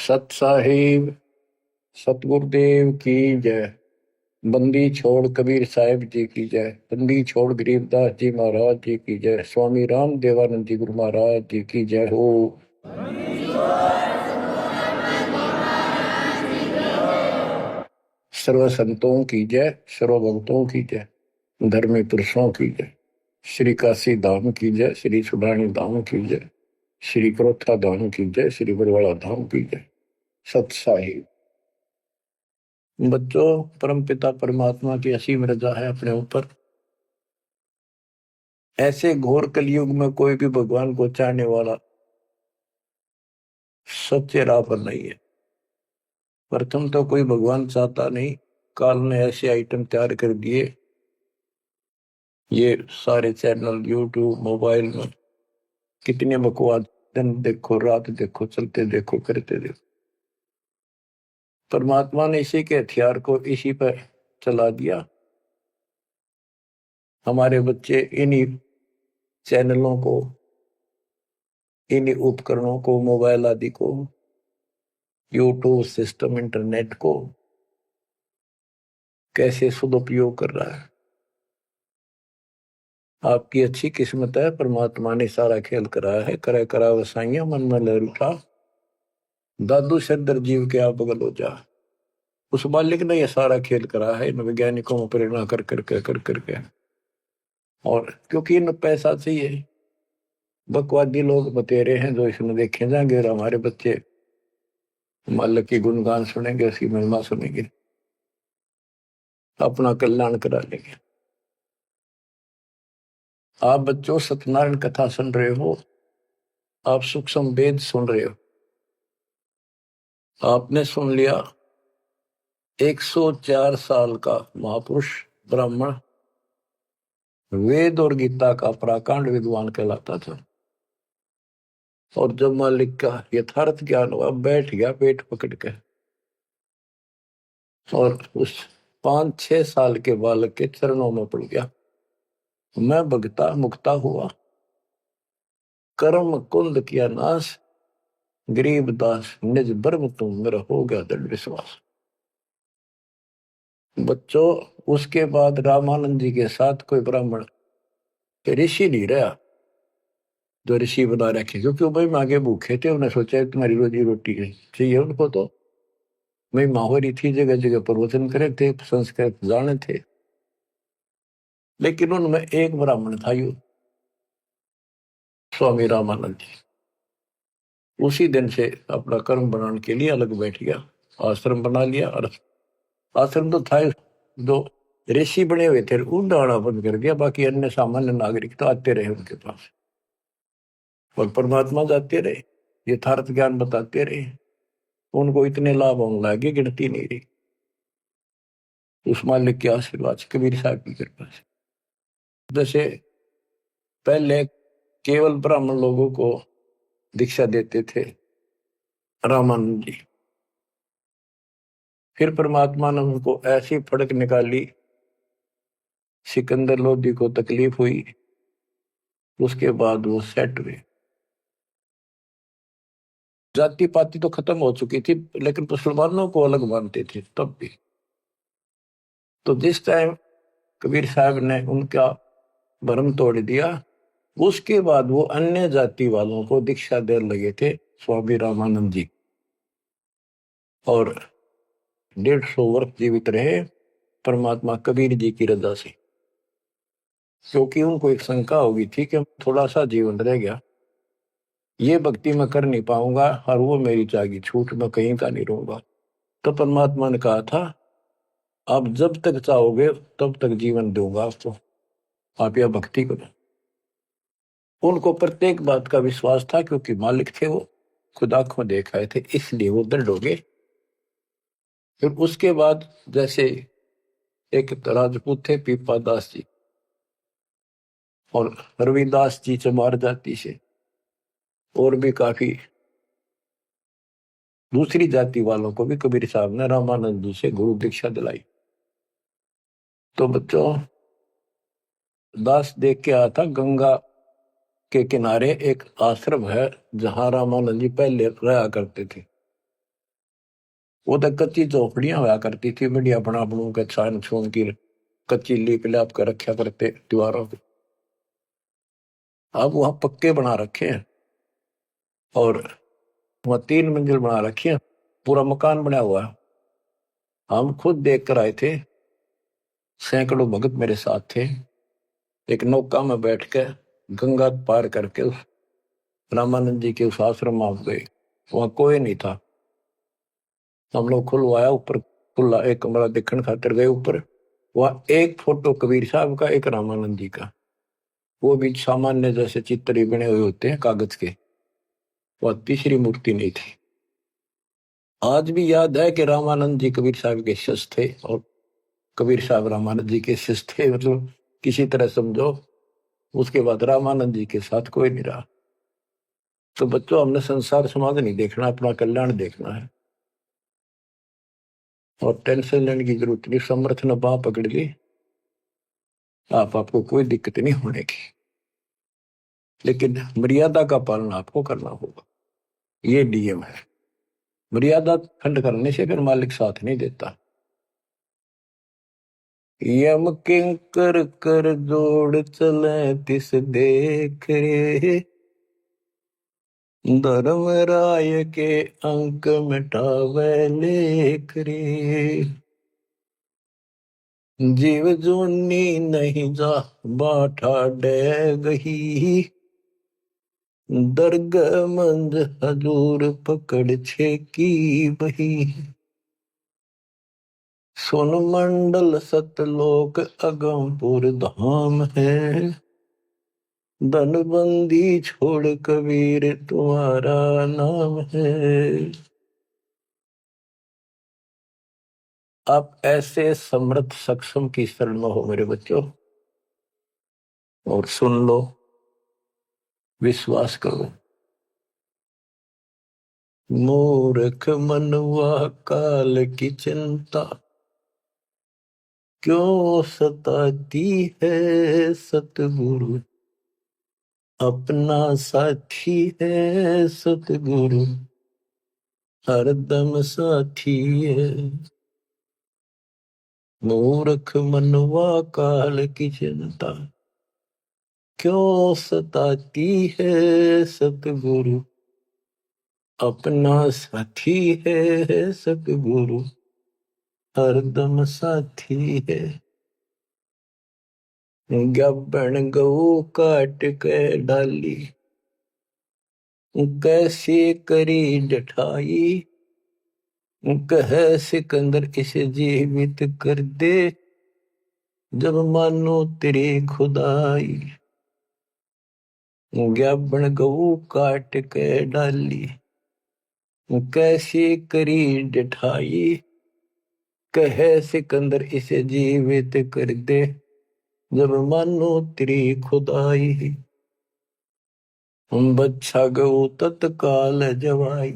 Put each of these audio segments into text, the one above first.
सत साहिब सतगुरुदेव की जय। बंदी छोड़ कबीर साहिब जी की जय। बंदी छोड़ गरीबदास जी महाराज जी की जय। स्वामी राम देवानंद जी गुरु महाराज जी की जय हो। सर्व संतों की जय, सर्व भक्तों की जय, धर्मी पुरुषों की जय। श्री काशी धाम की जय, श्री सुडानी धाम की जय, श्री क्रोथा धाम की जय, श्री बरवाड़ा धाम की जय। सत साहिब बच्चों, परमपिता परमात्मा की असीम रजा है अपने ऊपर। ऐसे घोर कलयुग में कोई भी भगवान को चाहने वाला सच्चे राह पर नहीं है। प्रथम तो कोई भगवान चाहता नहीं। काल ने ऐसे आइटम तैयार कर दिए, ये सारे चैनल यूट्यूब मोबाइल में कितने बकवास, दिन देखो रात देखो, चलते देखो करते देखो। परमात्मा ने इसी के हथियार को इसी पर चला दिया। हमारे बच्चे इन्हीं चैनलों को, इन्हीं उपकरणों को, मोबाइल आदि को, यूट्यूब सिस्टम, इंटरनेट को कैसे सदुपयोग कर रहा है। आपकी अच्छी किस्मत है, परमात्मा ने सारा खेल कराया है। करे करा वसाइया मन में लहर उठा, दादू सदर जीव के आप बगल हो जा। उस मालिक ने यह सारा खेल करा है इन वैज्ञानिकों को प्रेरणा कर करके। और क्योंकि इन पैसा चाहिए, बकवादी लोग बतेरे हैं जो इसमें देखे जाएंगे और हमारे बच्चे मालिक की गुणगान सुनेंगे, उसकी महिमा सुनेंगे, अपना कल्याण करा लेंगे। आप बच्चों सत्यनारायण कथा सुन रहे हो, आप सूक्ष्म वेद सुन रहे हो। आपने सुन लिया 104 साल का महापुरुष ब्राह्मण वेद और गीता का प्राकांड विद्वान कहलाता था। और जब मालिक का यथार्थ ज्ञान हुआ, बैठ गया पेट पकड़ के और उस 5-6 साल के बालक के चरणों में पड़ गया। मैं भगता मुक्ता हुआ, कर्म कुंद किया नाश, गरीब दास निज ब्रह्म तुम, मेरा हो गया दृढ़ विश्वास। बच्चों, उसके बाद रामानंद जी के साथ कोई ब्राह्मण ऋषि नहीं रहा जो ऋषि बना रखे, क्योंकि भाई मांगे भूखे थे। उन्हें सोचा तुम्हारी रोजी रोटी चाहिए उनको, तो मैं माहौरी थी, जगह जगह प्रवचन करे थे, संस्कृत जाने थे। लेकिन उनमें एक ब्राह्मण था, यू स्वामी रामानंद जी। उसी दिन से अपना कर्म बनाने के लिए अलग बैठ गया, आश्रम बना लिया। और आश्रम तो था जो ऋषि बने हुए थे, उन आना बंद कर दिया। बाकी अन्य सामान्य नागरिक तो आते रहे उनके पास और परमात्मा जाते रहे, यथार्थ ज्ञान बताते रहे। उनको इतने लाभ होने लगे, गिनती नहीं रही। उस मालिक के आशीर्वाद से, कबीर साहब की कृपा से। जैसे पहले केवल ब्राह्मण लोगों को दीक्षा देते थे रामानंद जी, फिर परमात्मा ने उनको ऐसी फड़क निकाली, सिकंदर लोधी को तकलीफ हुई, उसके बाद वो सेट हुए। जाति पाति तो खत्म हो चुकी थी, लेकिन मुसलमानों को अलग मानते थे तब भी। तो जिस टाइम कबीर साहब ने उनका भरम तोड़ दिया, उसके बाद वो अन्य जाति वालों को दीक्षा देने लगे थे स्वामी रामानंद जी। और 150 वर्ष जीवित रहे परमात्मा कबीर जी की रजा से। क्योंकि उनको एक शंका होगी थी कि थोड़ा सा जीवन रह गया, ये भक्ति मैं कर नहीं पाऊंगा और वो मेरी जागी छूट, मैं कहीं का नहीं रहूंगा। तो परमात्मा ने कहा था, आप जब तक चाहोगे तब तक जीवन दूंगा आपको, आप यह भक्ति करो। उनको प्रत्येक बात का विश्वास था, क्योंकि मालिक थे वो, खुद आंखों देख आए थे, इसलिए वो दृढ़ हो गए। फिर उसके बाद जैसे एक राजपूत थे पीपा दास जी, और रविदास जी चमार जाति से, और भी काफी दूसरी जाति वालों को भी कबीर साहब ने रामानंद जी से गुरु दीक्षा दिलाई। तो बच्चों, दास देख के आया था, गंगा के किनारे एक आश्रम है जहां रामानंद जी पहले रहा करते थे। वो तो कच्ची झोपड़ियां हुआ करती थी, बढ़िया बना बनू के छान छून की कच्ची लीप लाप कर रखा करते दीवारों पे। अब वहां पक्के बना रखे हैं और वहां 3 मंजिल बना रखी है, पूरा मकान बना हुआ है। हम खुद देख कर आए थे, सैकड़ों भगत मेरे साथ थे। एक नौका में बैठ के गंगा पार करके उस रामानंद जी के उस आश्रम में आप गए। वहां कोई नहीं था। हम लोग खुलवाया ऊपर, खुला एक कमरा देखने खातिर गए ऊपर। वहां एक फोटो कबीर साहब का, एक रामानंद जी का, वो भी सामान्य जैसे चित्र ही बने हुए होते हैं कागज के। वह तीसरी मूर्ति नहीं थी। आज भी याद है कि रामानंद जी कबीर साहब के शिष्य थे और कबीर साहब रामानंद जी के शिष्य थे, मतलब किसी तरह समझो। उसके बाद रामानंद जी के साथ कोई नहीं रहा। तो बच्चों, हमने संसार समाज नहीं देखना, अपना कल्याण देखना है। और टेंशन लेने की जरूरत नहीं। समर्थ ने बाह पकड़ ली, आपको कोई दिक्कत नहीं होने की। लेकिन मर्यादा का पालन आपको करना होगा, ये नियम है। मर्यादा खंड करने से फिर मालिक साथ नहीं देता। यम किंकर कर जोड़ चले तिस देख रे, धर्म राय के अंक मिटावे लेख रे। जीव जूनी नहीं जा बाठा डे गही, दर्ग मंद हजूर पकड़ छे की बही। सोन मंडल सतलोक अगमपुर धाम है, धनबंदी छोड़ कबीर तुम्हारा नाम है। आप ऐसे समर्थ सक्षम की शरण में हो मेरे बच्चों, और सुन लो, विश्वास करो। मूर्ख मनवा काल की चिंता, क्यों सताती है सतगुरु, अपना साथी है सतगुरु, हरदम साथी है। मूर्ख मनवा काल की चिंता, क्यों सताती है सतगुरु, अपना साथी है सतगुरु, हरदम साथी है। गब्बन गऊ काट के डाली, कैसे करी डठाई, कह सिकंदर इसे जीवित कर दे, जब मानो तेरी खुदाई। गब्बन गऊ काट के डाली, कैसे करी डठाई, कह सिकंदर इसे जीवित कर दे, जब मानो तेरी खुदाई। बच्छा गऊ तत्काल जवाई,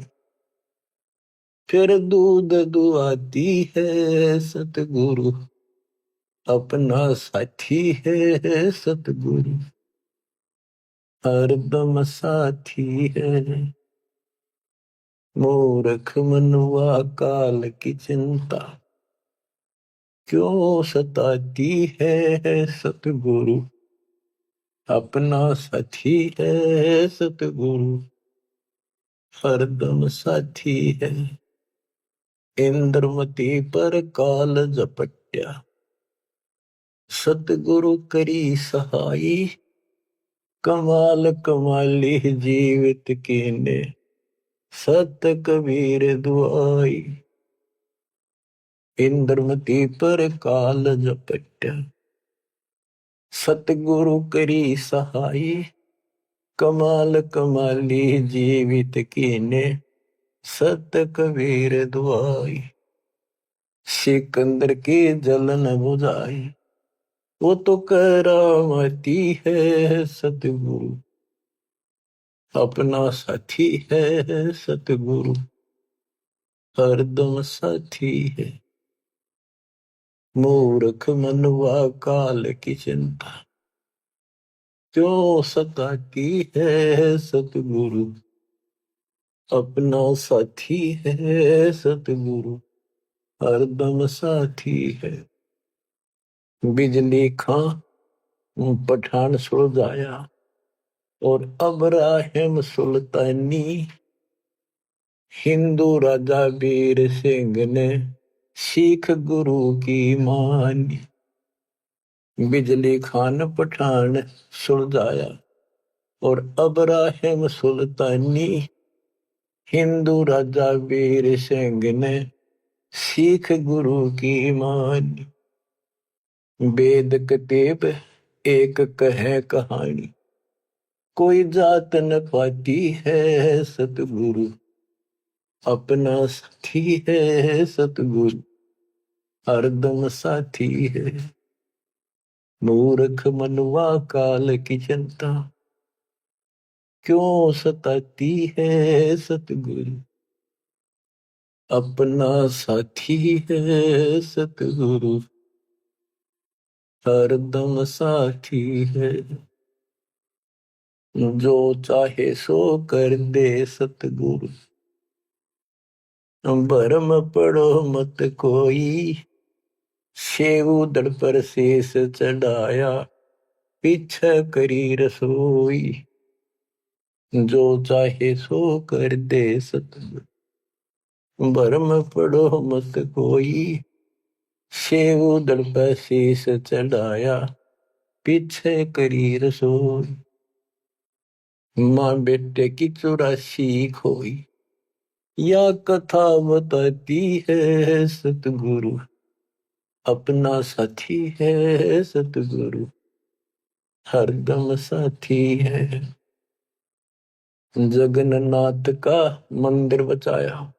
फिर दूध दुआती है सतगुरु, अपना साथी है सतगुरु, हरदम साथी है। मूर्ख मनवा काल की चिंता, क्यों सताती है सतगुरु, अपना साथी है सतगुरु, हरदम साथी है। इंद्रमती पर काल झपट्या, सतगुरु करी सहाई, कमाल कमाली जीवित कीने, सत कबीर दुआई। इंद्रमती पर काल झपट्या, सतगुरु करी सहाई, कमाल कमाली जीवित कीने, सत कबीर दुआई। सिकंदर की जलन बुझाई, वो तो करामती है सतगुरु, अपना साथी है सतगुरु, हरदम साथी है। मूर्ख मनवा काल की चिंता, क्यों सताती है सतगुरु, अपना साथी है सतगुरु, हरदम साथी है। बिजली खां पठान सुलझाया और अब्राहिम सुल्तानी, हिंदू राजा वीर सिंह ने सिख गुरु की मानी। बिजली खान पठान सुलझाया और अब्राहिम सुल्तानी, हिंदू राजा वीर सिंह ने सिख गुरु की मानी। वेद कतेब एक कहे कहानी, कोई जात न पाती है सतगुरु, अपना साथी है सतगुरु, हरदम साथी है। मूर्ख मनुआ काल की चिंता, क्यों सताती है सतगुरु, अपना साथी है सतगुरु, हरदम साथी है। जो चाहे सो कर दे सतगुरु, भरम पड़ो मत कोई, सेव दड़ पर शेष चढ़ाया, पीछे करी रसोई। जो चाहे सो कर दे सतगुरु, भरम पड़ो मत कोई, सेव दड़ पर शेष चढ़ाया, पीछे करी रसोई। माँ बेटे की 84 खोई, या कथा बताती है सतगुरु, अपना साथी है सतगुरु, हरदम साथी है। जगन्नाथ का मंदिर बचाया,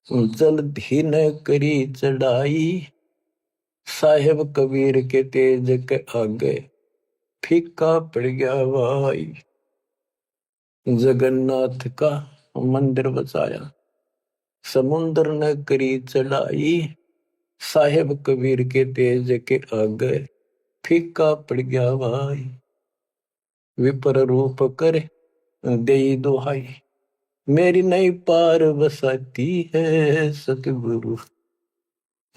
जल्द ही न करी चढ़ाई, साहेब कबीर के तेज के आगे फीका पड़ गया भाई। जगन्नाथ का मंदिर बचाया, समुद्र न करी चढ़ाई, साहेब कबीर के तेज के आगे फीका पड़ गया भाई। विपर रूप कर दे दुहाई, मेरी नई पार बसाती है सतगुरु,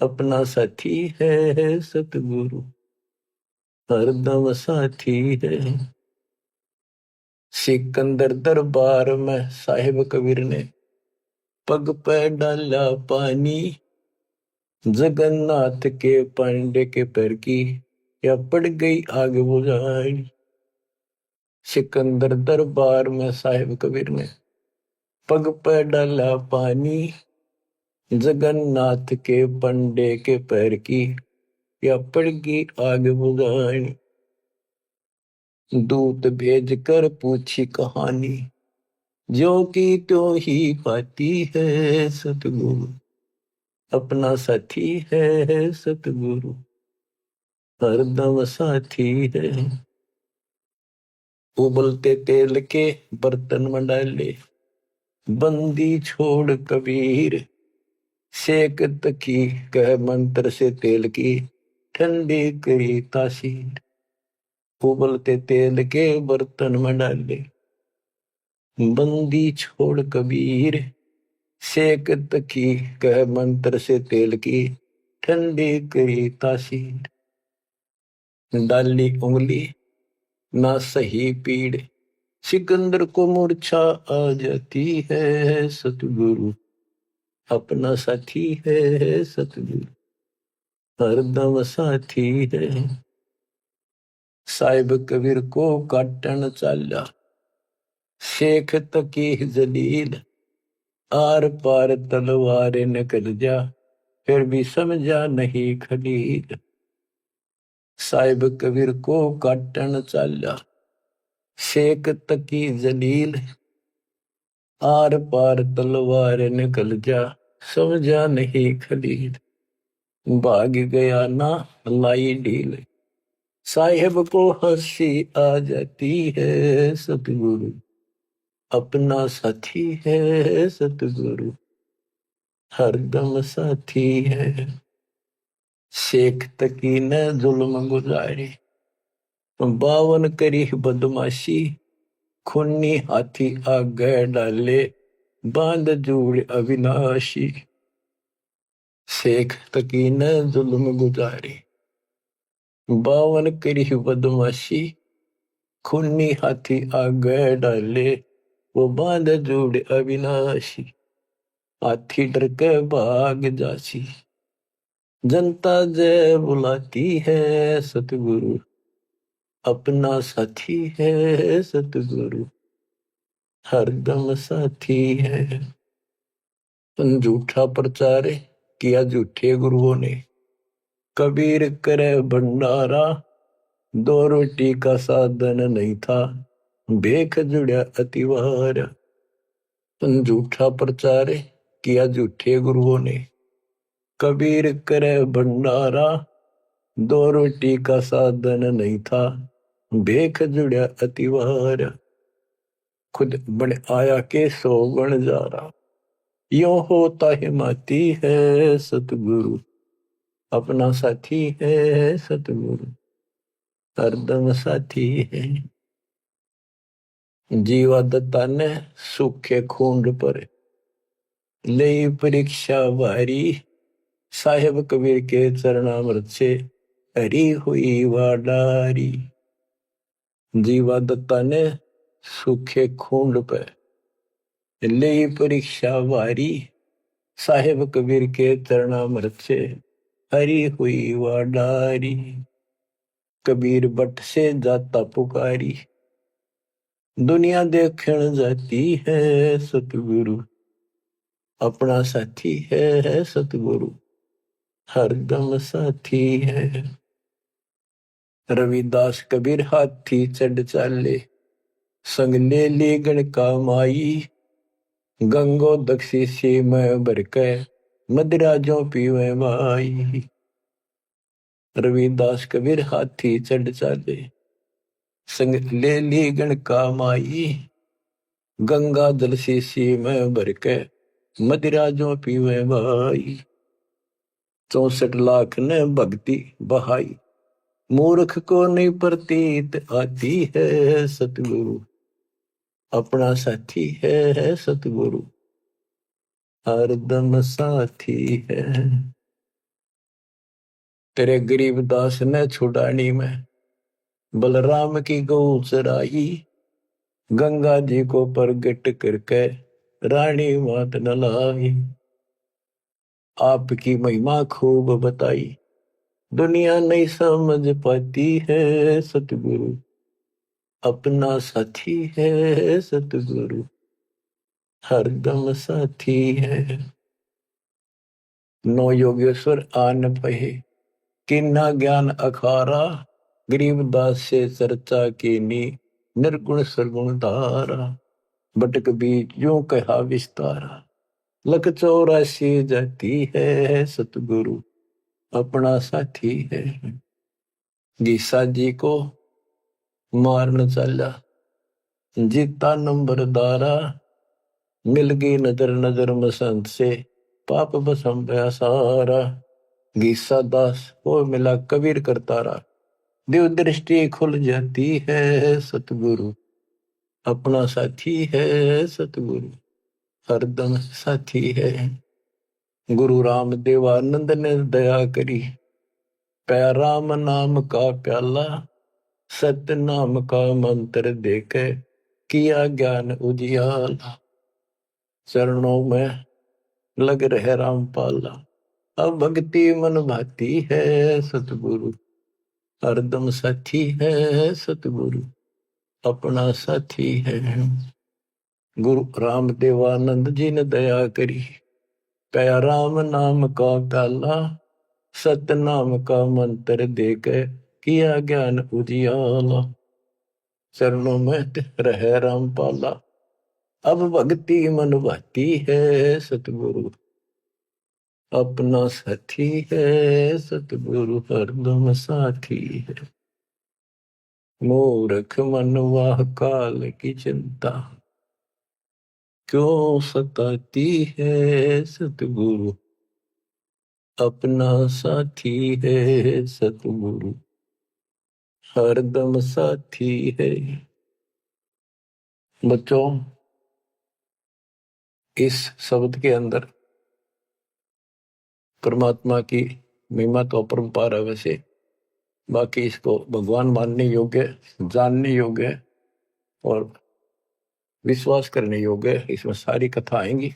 अपना साथी है सतगुरु, हरदम साथी है। सिकंदर दरबार में साहिब कबीर ने पग पे डाला पानी, जगन्नाथ के पांडे के पैर की या पड़ गई आग बुझाई। सिकंदर दरबार में साहिब कबीर ने पग पे डाला पानी, जगन्नाथ के पंडे के पैर की या पड़ गई आग बुझाई। दूत भेज कर पूछी कहानी, जो की त्यों ही पाती है सतगुरु, अपना साथी है सतगुरु, हरदम साथी है। उबलते तेल के बर्तन में डाले, बंदी छोड़ कबीर, सेक तकी कह मंत्र से तेल की, ठंडी करी तासीर। उबलते तेल के बर्तन में डाले, बंदी छोड़ कबीर, सेक तकी कह मंत्र से तेल की, ठंडी करी तासीर। डाली उंगली ना सही पीड़, सिकंदर को मूर्छा आ जाती है सतगुरु, अपना साथी है सतगुरु, हरदम साथी है। साहिब कबीर को काटन चाला, शेख तकी जलील, आर पार तलवार निकल जा, फिर भी समझा नहीं खलील। साहिब कबीर को काटन चाला, शेख तकी जलील, आर पार तलवार निकल जा, समझा नहीं खलील। भाग गया ना लाई ढील, साहिब को हंसी आ जाती है सतगुरु, अपना साथी है सतगुरु, हरदम साथी है। शेख तकी ने जुल्म गुजारी, 52 करी बदमाशी, खूनी हाथी आगे डाले, बांध जूड़ अविनाशी। शेख तकी न जुल्म गुजारी, 52 करी बदमाशी, खूनी हाथी आगे डाले, वो बांध जोड़ अविनाशी, हाथी डर के भाग जासी, जनता जय बुलाती है सतगुरु, अपना साथी है सतगुरु, हरदम साथी है। झूठा प्रचार किया झूठे गुरुओं ने, कबीर करे भंडारा, 2 रोटी का साधन नहीं था, भेख जुड़ा अतिवार। झूठा प्रचार किया झूठे गुरुओं ने, कबीर करे भंडारा, 2 रोटी का साधन नहीं था, भेख जुड़ा अतिवार। खुद बन आया के 100 बन जा रहा, यो होता हिमाती है सतगुरु, अपना साथी है सतगुरु, हरदम साथी है। जीवा दत्ता ने सूखे खूंड पर ले परीक्षा भारी, साहेब कबीर के चरणामृत से हरी हुई वाडारी। जीवा दत्ता ने सूखे खूंड पर ले परीक्षा भारी, साहेब कबीर के चरणामृत से हरी हुई वाडारी। कबीर बट से जाता पुकारी, दुनिया देखण जाती है सतगुरु, अपना साथी है सतगुरु, हरदम साथी है। रविदास कबीर हाथी चढ़ चाले, संग ले ली गणका माई, गंगो दक्षी सी में भर के, मदिरा जो पीवे माई। रविदास कबीर हाथी चढ़ चाले, संग ले ली गणका माई, गंगा जल शीशी में भर के, मदिरा जो पीवे भाई। 64 लाख ने भक्ति बहाई, मूर्ख को नहीं प्रतीत आती है सतगुरु, अपना साथी है सतगुरु, हरदम साथी है। तेरे गरीब दास ने छुड़ानी में बलराम की गौ चराई, गंगा जी को प्रगट करके रानी मात न लाई। आपकी महिमा खूब बताई, दुनिया नहीं समझ पाती है सतगुरु, अपना साथी है सतगुरु, हरदम साथी है। 9 योगेश्वर आन पहे, किन्ना ज्ञान अखारा, गरीबदास से चर्चा की नी, निर्गुण सरगुण धारा। बटक बीच यूं कहा विस्तारा, लख 84 जाती है सतगुरु, अपना साथी है। गीसा जी को मारन चला, जीता नंबरदारा, मिल गई नजर नजर मसंत से, पाप बसम गया सारा। गीसा दास को मिला कबीर करतारा, दिव दृष्टि खुल जाती है सतगुरु, अपना साथी है सतगुरु, हरदम साथी है। गुरु राम देवानंद ने दया करी, पै राम नाम का प्याला, सत्य नाम का मंत्र देके किया ज्ञान उजियाला। चरणों में लग रहे रामपाला, अब भक्ति मन भाती है सतगुरु, हरदम साथी है सतगुरु, अपना साथी है। गुरु राम देवानंद जी ने दया करी, कया राम नाम का प्याला, सत्य नाम का मंत्र देके किया ज्ञान उजियाला। चरणों में रहे रामपाला, अब भक्ति मन भाती है सतगुरु, अपना साथी है सतगुरु, हरदम साथी है। मूर्ख मनवा काल की चिंता, क्यों सताती है सतगुरु, अपना साथी है सतगुरु, हरदम साथी है। बच्चों, इस शब्द के अंदर परमात्मा की महिमा तो अपरंपार है वैसे, बाकी इसको भगवान मानने योग्य, जानने योग्य और विश्वास करने योग्य, इसमें सारी कथा आएंगी।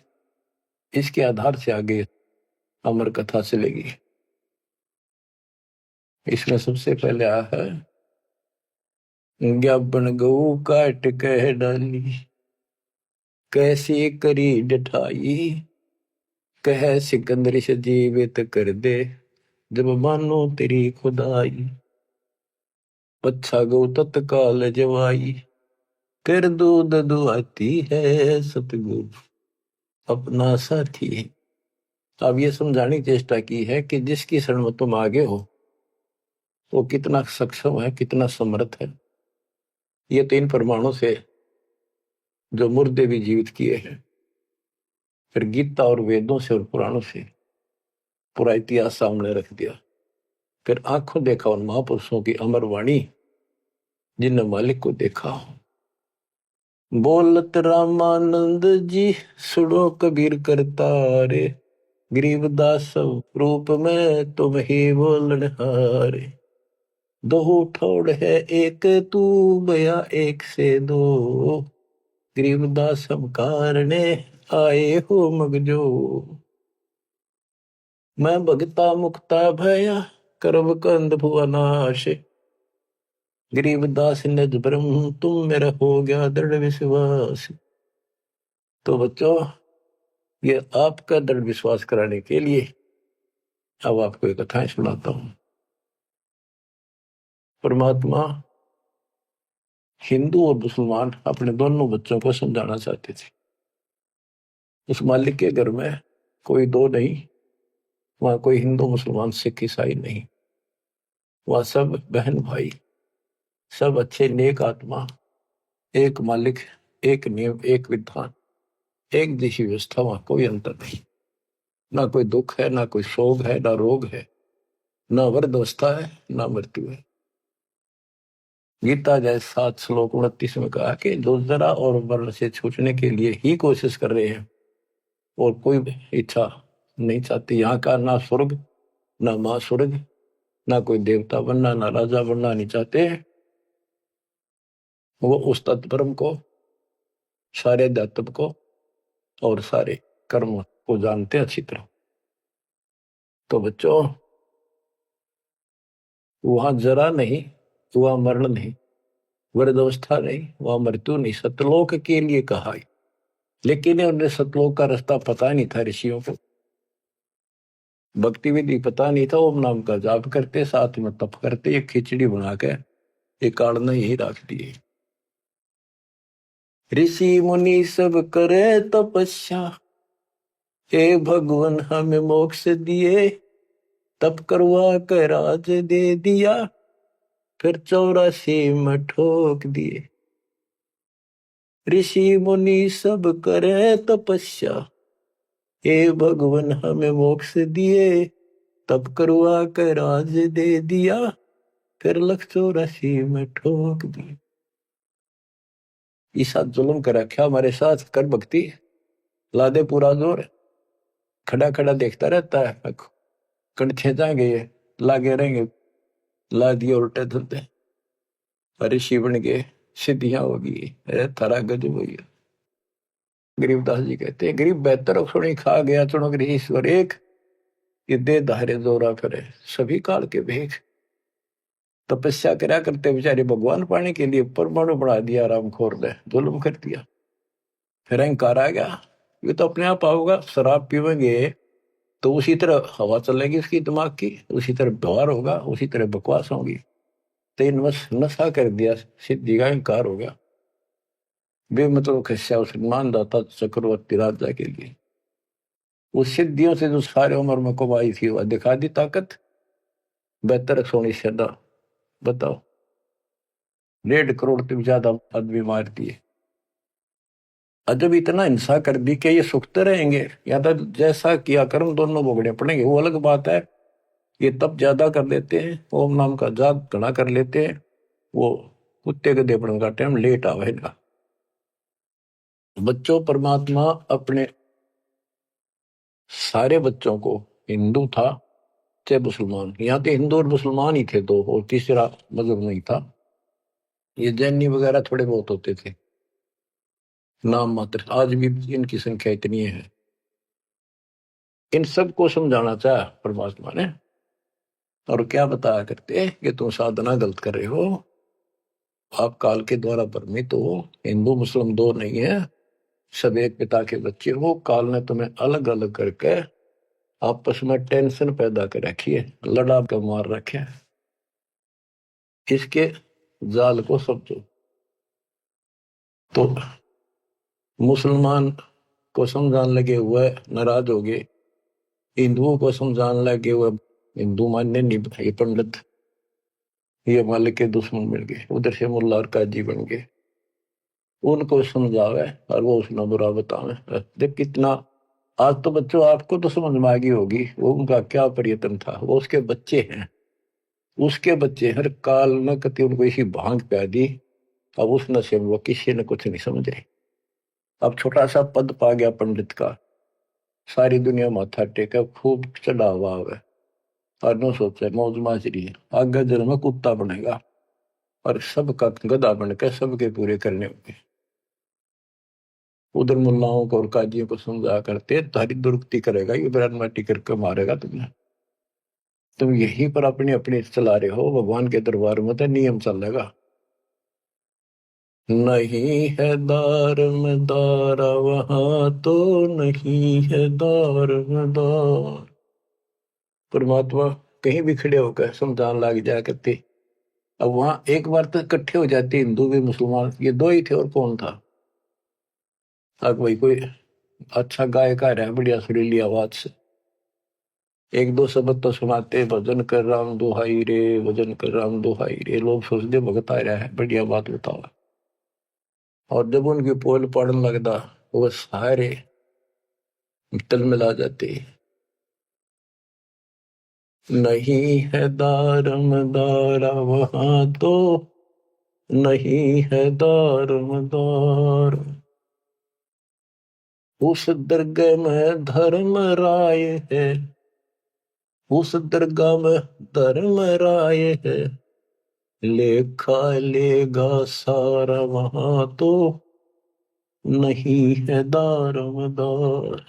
इसके आधार से आगे अमर कथा चलेगी। इसमें सबसे पहले आ है ज्ञापन गऊ काट कह डाली, कैसी करी डठाई, कह सिकंदर से जीवित कर दे, जब मानो तेरी खुदाई, पच्छा गौ तत्काल जवाई, फिर दूध दुआती है सतगुरु अपना साथी। अब ये समझाने की चेष्टा की है कि जिसकी शरण में तुम आगे हो वो कितना सक्षम है, कितना समर्थ है। ये 3 प्रमाणों से जो मुर्दे भी जीवित किए हैं, फिर गीता और वेदों से और पुराणों से पूरा इतिहास सामने रख दिया, फिर आंखों देखा उन महापुरुषों की अमर वाणी जिनने मालिक को देखा। बोलत रामानंद जी सुनो कबीर करता रे, गरीबदास रूप में तुम ही बोलनहारे, दो ठोड़ है एक तू बया एक से दो, गरीबदास हम कारणे आए हो मगजो, मैं भगता मुक्ता भया करब कंद भुवनाश, गरीबदास निज ब्रह्म तुम मेरा हो गया दृढ़ विश्वास। तो बच्चों, ये आपका दृढ़ विश्वास कराने के लिए अब आपको एक कथाएं सुनाता हूं। परमात्मा हिंदू और मुसलमान अपने दोनों बच्चों को समझाना चाहते थे। उस मालिक के घर में कोई दो नहीं, वहां कोई हिंदू मुसलमान सिख ईसाई नहीं, वहां सब बहन भाई, सब अच्छे नेक आत्मा, एक मालिक, एक नियम, एक विधान, एक जैसी व्यवस्था, वहां कोई अंतर नहीं। ना कोई दुख है, ना कोई शोक है, ना रोग है, ना वृद्धावस्था है, ना मृत्यु है। गीता जय 7 श्लोक 29 में कहा कि जो जरा और वर्ण से छूटने के लिए ही कोशिश कर रहे हैं और कोई इच्छा नहीं चाहती, यहाँ का ना स्वर्ग, ना मां स्वर्ग, ना कोई देवता बनना, ना राजा बनना नहीं चाहते, वो उस तत्परम को, सारे अध्यात्म को और सारे कर्म को जानते अच्छी तरह। तो बच्चों, वहां जरा नहीं, वहां मरण नहीं, वृद्धावस्था नहीं, वहां मृत्यु नहीं, सतलोक के लिए कहा है। लेकिन उन्हें सतलोक का रास्ता पता नहीं था ऋषियों को, भक्ति विधि पता नहीं था। ओम नाम का जाप करते, साथ में तप करते, एक खिचड़ी बना के एक काढ़ना यही रख दिए। ऋषि मुनि सब करे तपस्या, हे भगवान हमें मोक्ष दिए, तप करवा कर राज दे दिया, फिर 84 में ठोक दिए। ऋषि मुनि सब करे तपस्या, हे भगवान हमें मोक्ष दिए, तप करवा कर राज दे दिया, फिर 184 में ठोक दिए। ईसा जुल्म कर रखा हमारे साथ, कर भक्ति, ला दे पूरा जोर, खड़ा खड़ा देखता रहता है, कंठे जाएंगे, लागे रहेंगे, ला दिए उल्टे धुलते, ऋषि बन गए, सिद्धियां होगी, अरे थारा गजब हुई। गरीबदास जी कहते हैं, गरीब बेहतर सुनी खा गया चुनक ईश्वर एक, ये दे धारे जोरा फिरे सभी काल के भेख। तपस्या करा करते बेचारे भगवान पाने के लिए परमाणु बढ़ा दिया, राम खोर ने जुल्म कर दिया, फिर अहंकार आ गया, ये तो अपने आप आओगा। शराब पीवेंगे तो उसी तरह हवा चलेगी उसकी दिमाग की, उसी तरह व्यवहार होगा, उसी तरह बकवास होगी। तो इन नशा कर दिया, सिद्धि का अहंकार हो गया, बेमतलब खस्या उस मानदाता चक्रवर्ती राजा के लिए। उस सिद्धियों से जो सारे उम्र में कमाई थी वह दिखा दी ताकत, बेहतर सोनी सदा। बताओ, 1.5 करोड़ से ज्यादा आदमी मार दिए। जब इतना हिंसा कर दी कि ये सुखते रहेंगे या तो जैसा किया कर्म दोनों भोगने पड़ेंगे, वो अलग बात है। ये तब ज्यादा कर लेते हैं, ओम नाम का जाप घना कर लेते हैं, वो कुत्ते के देपड़न का टाइम लेट आवेगा। बच्चों, परमात्मा अपने सारे बच्चों को हिंदू था चाहे मुसलमान। यहाँ तो हिंदू और मुसलमान ही थे दो, और तीसरा मजहब नहीं था। ये जैनी वगैरह थोड़े बहुत होते थे, नाम मात्र। आज भी इनकी संख्या इतनी है। इन सबको समझाना चाहा परमात्मा ने, और क्या बताया करते कि तुम साधना गलत कर रहे हो, आप काल के द्वारा भ्रमित हो। हिंदू मुस्लिम दो नहीं है, सब एक पिता के बच्चे हो। काल ने तुम्हें अलग अलग करके आपस में टेंशन पैदा कर रखी है, लड़ा के मार रखे है। इसके जाल को समझो। तो मुसलमान को समझाने लगे हुए नाराज हो गए, हिंदुओं को समझाने लगे हुए हिंदू मानने नहीं, ये पंडित, ये मालिक के दुश्मन मिल गए। उधर से मुल्ला और काजी बन गए, उनको समझावे और वो उसने बुरा बतावे। देख कितना। आज तो बच्चों आपको तो समझ में आ गई होगी वो उनका क्या प्रयत्न था। वो उसके बच्चे हैं, उसके बच्चे हर काल न कति उनको इसी भांग प्या दी। अब उस नशे में वो किसी ने कुछ नहीं समझे। अब छोटा सा पद पा गया पंडित का, सारी दुनिया माथा टेका, खूब चढ़ा हुआ है, और न सोचे मौज माजरी है, आगे जन्म में कुत्ता बनेगा और सबका गधा बनकर सबके पूरे करने होंगे। उधर मुल्लाओं को और काजियों को समझा करते तारी दुरुक्ति करेगा, ये ब्रांड माटी करके मारेगा तुम्हें। तुम यहीं पर अपने अपने चला रहे हो, भगवान के दरबार में तो नियम चलेगा। नहीं है दार में दारा वहां तो नहीं है दार में दार। परमात्मा कहीं भी खड़े होकर समझाने लग जाया करते। अब वहां एक बार तो इकट्ठे हो जाते हिंदू भी मुसलमान, ये दो ही थे और कौन था। अब भाई कोई अच्छा गायक आ रहा है बढ़िया सुरीली आवाज से, एक दो शब्द तो सुनाते, भजन कर राम दुहाई रे, भजन कर राम दुहाई रे। लोग सोचते भगत आ रहा है, बढ़िया बात बताओ। और जब उनकी पोल पड़ने लगता, वो सारे तल मिला जाते। नहीं है दारम दारा वहां तो नहीं है दारम दार। उस दरगाह में धर्म राय है, उस दरगाह में धर्म राय है, लेखा लेगा सारा वहां तो नहीं है दारोमदार।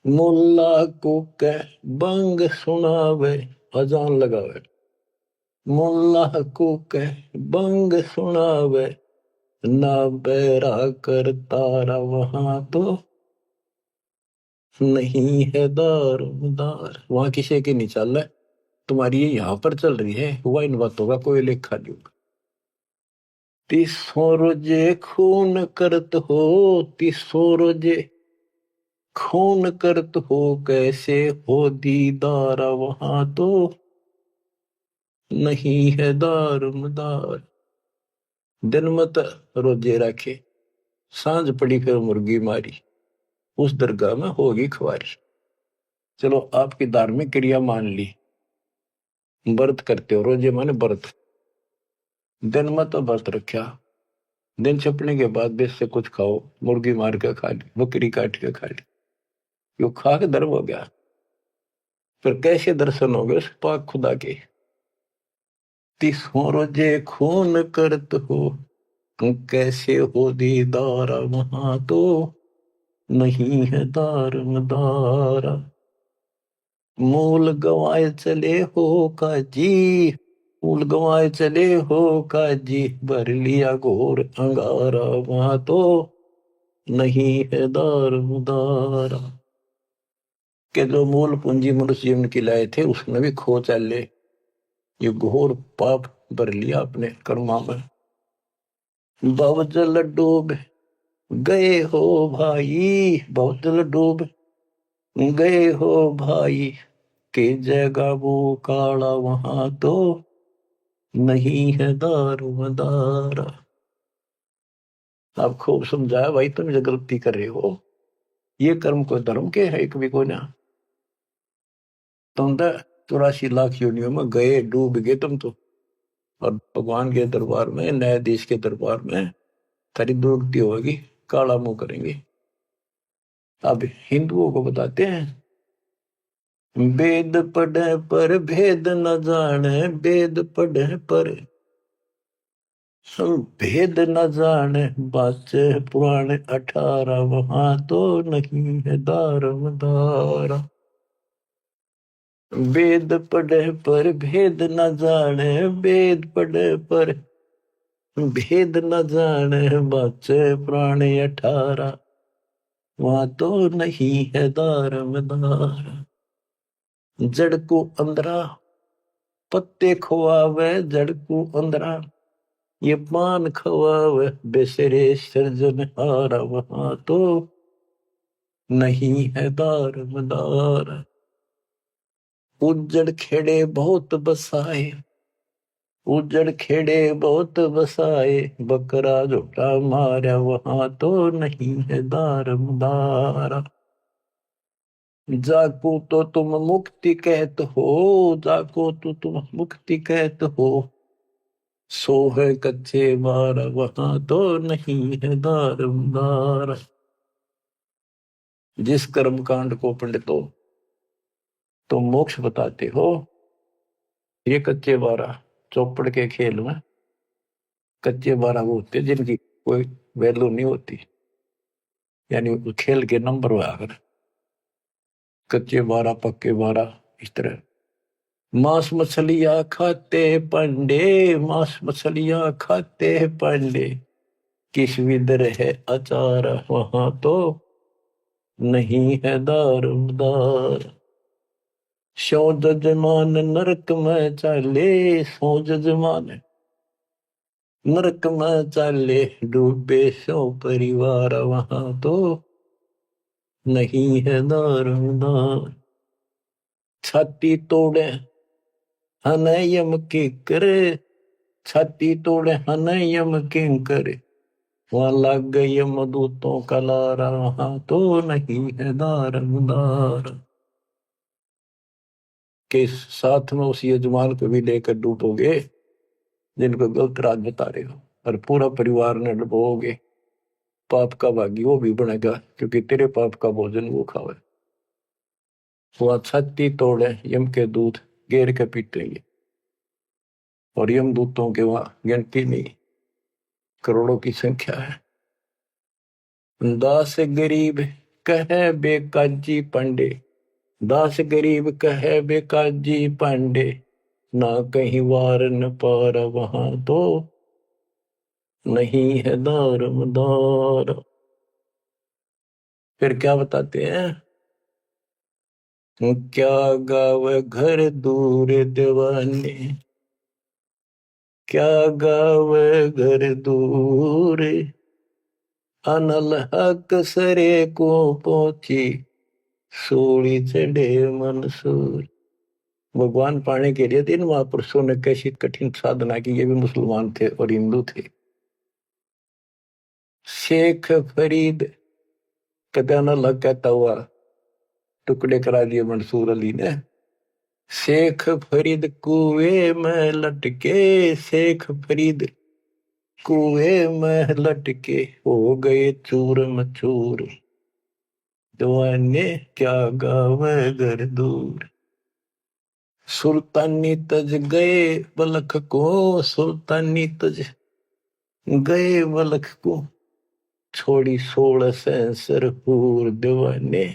मुल्ला को कह बंग सुनावे, अजान लगावे। मुल्ला को कह बंग सुनावे, ना बैरा कर तारा वहां तो नहीं है दारोमदार। वहां किसी की नहीं चल रहा है, तुम्हारी ये यहाँ पर चल रही है, हुआ इन बातों का कोई लेखा नहीं होगा। तीसों रोजे खून करत हो, तीसों रोजे खून करत हो, कैसे हो दीदार वहां तो नहीं है दारमदार। दिन मत रोजे रखे, सांझ पड़ी कर मुर्गी मारी, उस दरगाह में होगी खुआरी। चलो आपकी धार्मिक क्रिया मान ली, व्रत करते हो, रोजे माने व्रत। दिन मत व्रत रखा, दिन छपने के बाद बेस से कुछ खाओ, मुर्गी मार के खा ली, बकरी काट के खा ली, यो खा के धर्म हो गया। फिर कैसे दर्शन हो गए उस पाक खुदा के। तीसों रोजे खून करत हो, कैसे हो दीदार वहां तो नहीं है दारमदार। मूल गवाए चले हो काजी, मूल गवाए चले हो काजी, भर लिया घोर अंगारा वहां तो नहीं है दारमदार। के जो मूल पूंजी मनुष्य जीवन की लाए थे उसमें भी खो चले, ये घोर पाप भर लिया अपने कर्मा में। भवजल डूब गए हो भाई, भवजल डूब गए हो भाई, के जगह वो काला वहां तो नहीं है दारोमदार। आप खूब समझाया भाई, तुम जो गलती कर रहे हो, ये कर्म को धर्म के है कभी को ना। तुम तो 84 लाख योनियों में गए, डूब गए तुम तो, और भगवान के दरबार में, न्यायाधीश के दरबार में थारी दुर्गति होगी, काला मुंह करेंगे। अब हिंदुओं को बताते हैं वेद पढ़े पर भेद न जाने, वेद पढ़े पर हम भेद न जाने, बाचे पुराने 18 वहां तो नहीं है दारमदारा। वेद पढ़े पर भेद न जाने, वेद पढ़े पर भेद न जाने, बाचे पुराने 18 वहां तो नहीं है दारमदारा। जड़ को अंदरा पत्ते खुआवे, जड़ को अंदरा ये पान खवावे, बेसरे सृजनहारा वहां तो नहीं है दारमदार। उजड़ खेड़े बहुत बसाए, उजड़ खेड़े बहुत बसाए, बकरा झोटा मारा वहां तो नहीं है दारमदार। जाको तो तुम मुक्ति कहत हो, जाको तो तुम मुक्ति कहत हो, सो है कच्चे बार वहां तो नहीं है दारमदार। जिस कर्म कांड को पंडितों तुम मोक्ष बताते हो, ये कच्चे बारह चौपड़ के खेल में कच्चे बारह वो होते जिनकी कोई वैल्यू नहीं होती, यानी खेल के नंबर हुआ कर कच्चे बारह पक्के बारह इस तरह। मांस मछलियां खाते पंडे, मांस मछलियां खाते पंडे, किस विदर है अचार वहां तो नहीं है दारमदार। सो जजमान नरक में चाले, सो जजमान नरक में चाले, डूबे सो परिवार वहां तो नहीं है दारमदार। छाती तोड़े हनयम की करे, छाती तोड़े हनयम की करे, वहां लग गई यमदूतों का लारा वहां तो नहीं है दारमदार। के साथ में उस यजमान को भी लेकर डूबोगे जिनको गलत राज बता रहे हो, और पूरा परिवार ने डुबोगे, पाप का भागी वो भी बनेगा क्योंकि तेरे पाप का भोजन वो खावे। वह छाती तोड़े यम के दूत घेर के पीटेंगे, और यम दूतों के वहां गिनती नहीं, करोड़ों की संख्या है। दास गरीब कहे बेकाजी पांडे, दास गरीब कहे बेकाजी पांडे, ना कहीं वार न पार वहां तो नहीं है दारमदार। फिर क्या बताते हैं, क्या गावे घर दूर दीवाने, क्या गावे घर दूर, अनल हक सरे को पहुंची, सूली चढ़े मंसूर। भगवान पाने के लिए 3 महापुरुषों ने कैसी कठिन साधना की, ये भी मुसलमान थे और हिंदू थे। शेख फरीद कदाना लग कहता हुआ टुकड़े करा दिए मंसूर अली ने। शेख फरीद कुएं में लटके, शेख फरीद कुएं में लटके, हो गए चूर मचूर, दीवाने क्या गावे घर दूर। सुल्तानी तज गए बलख को, सुल्तानी तज गए बलख को, छोड़ी 16 सेंसर हूर, दीवाने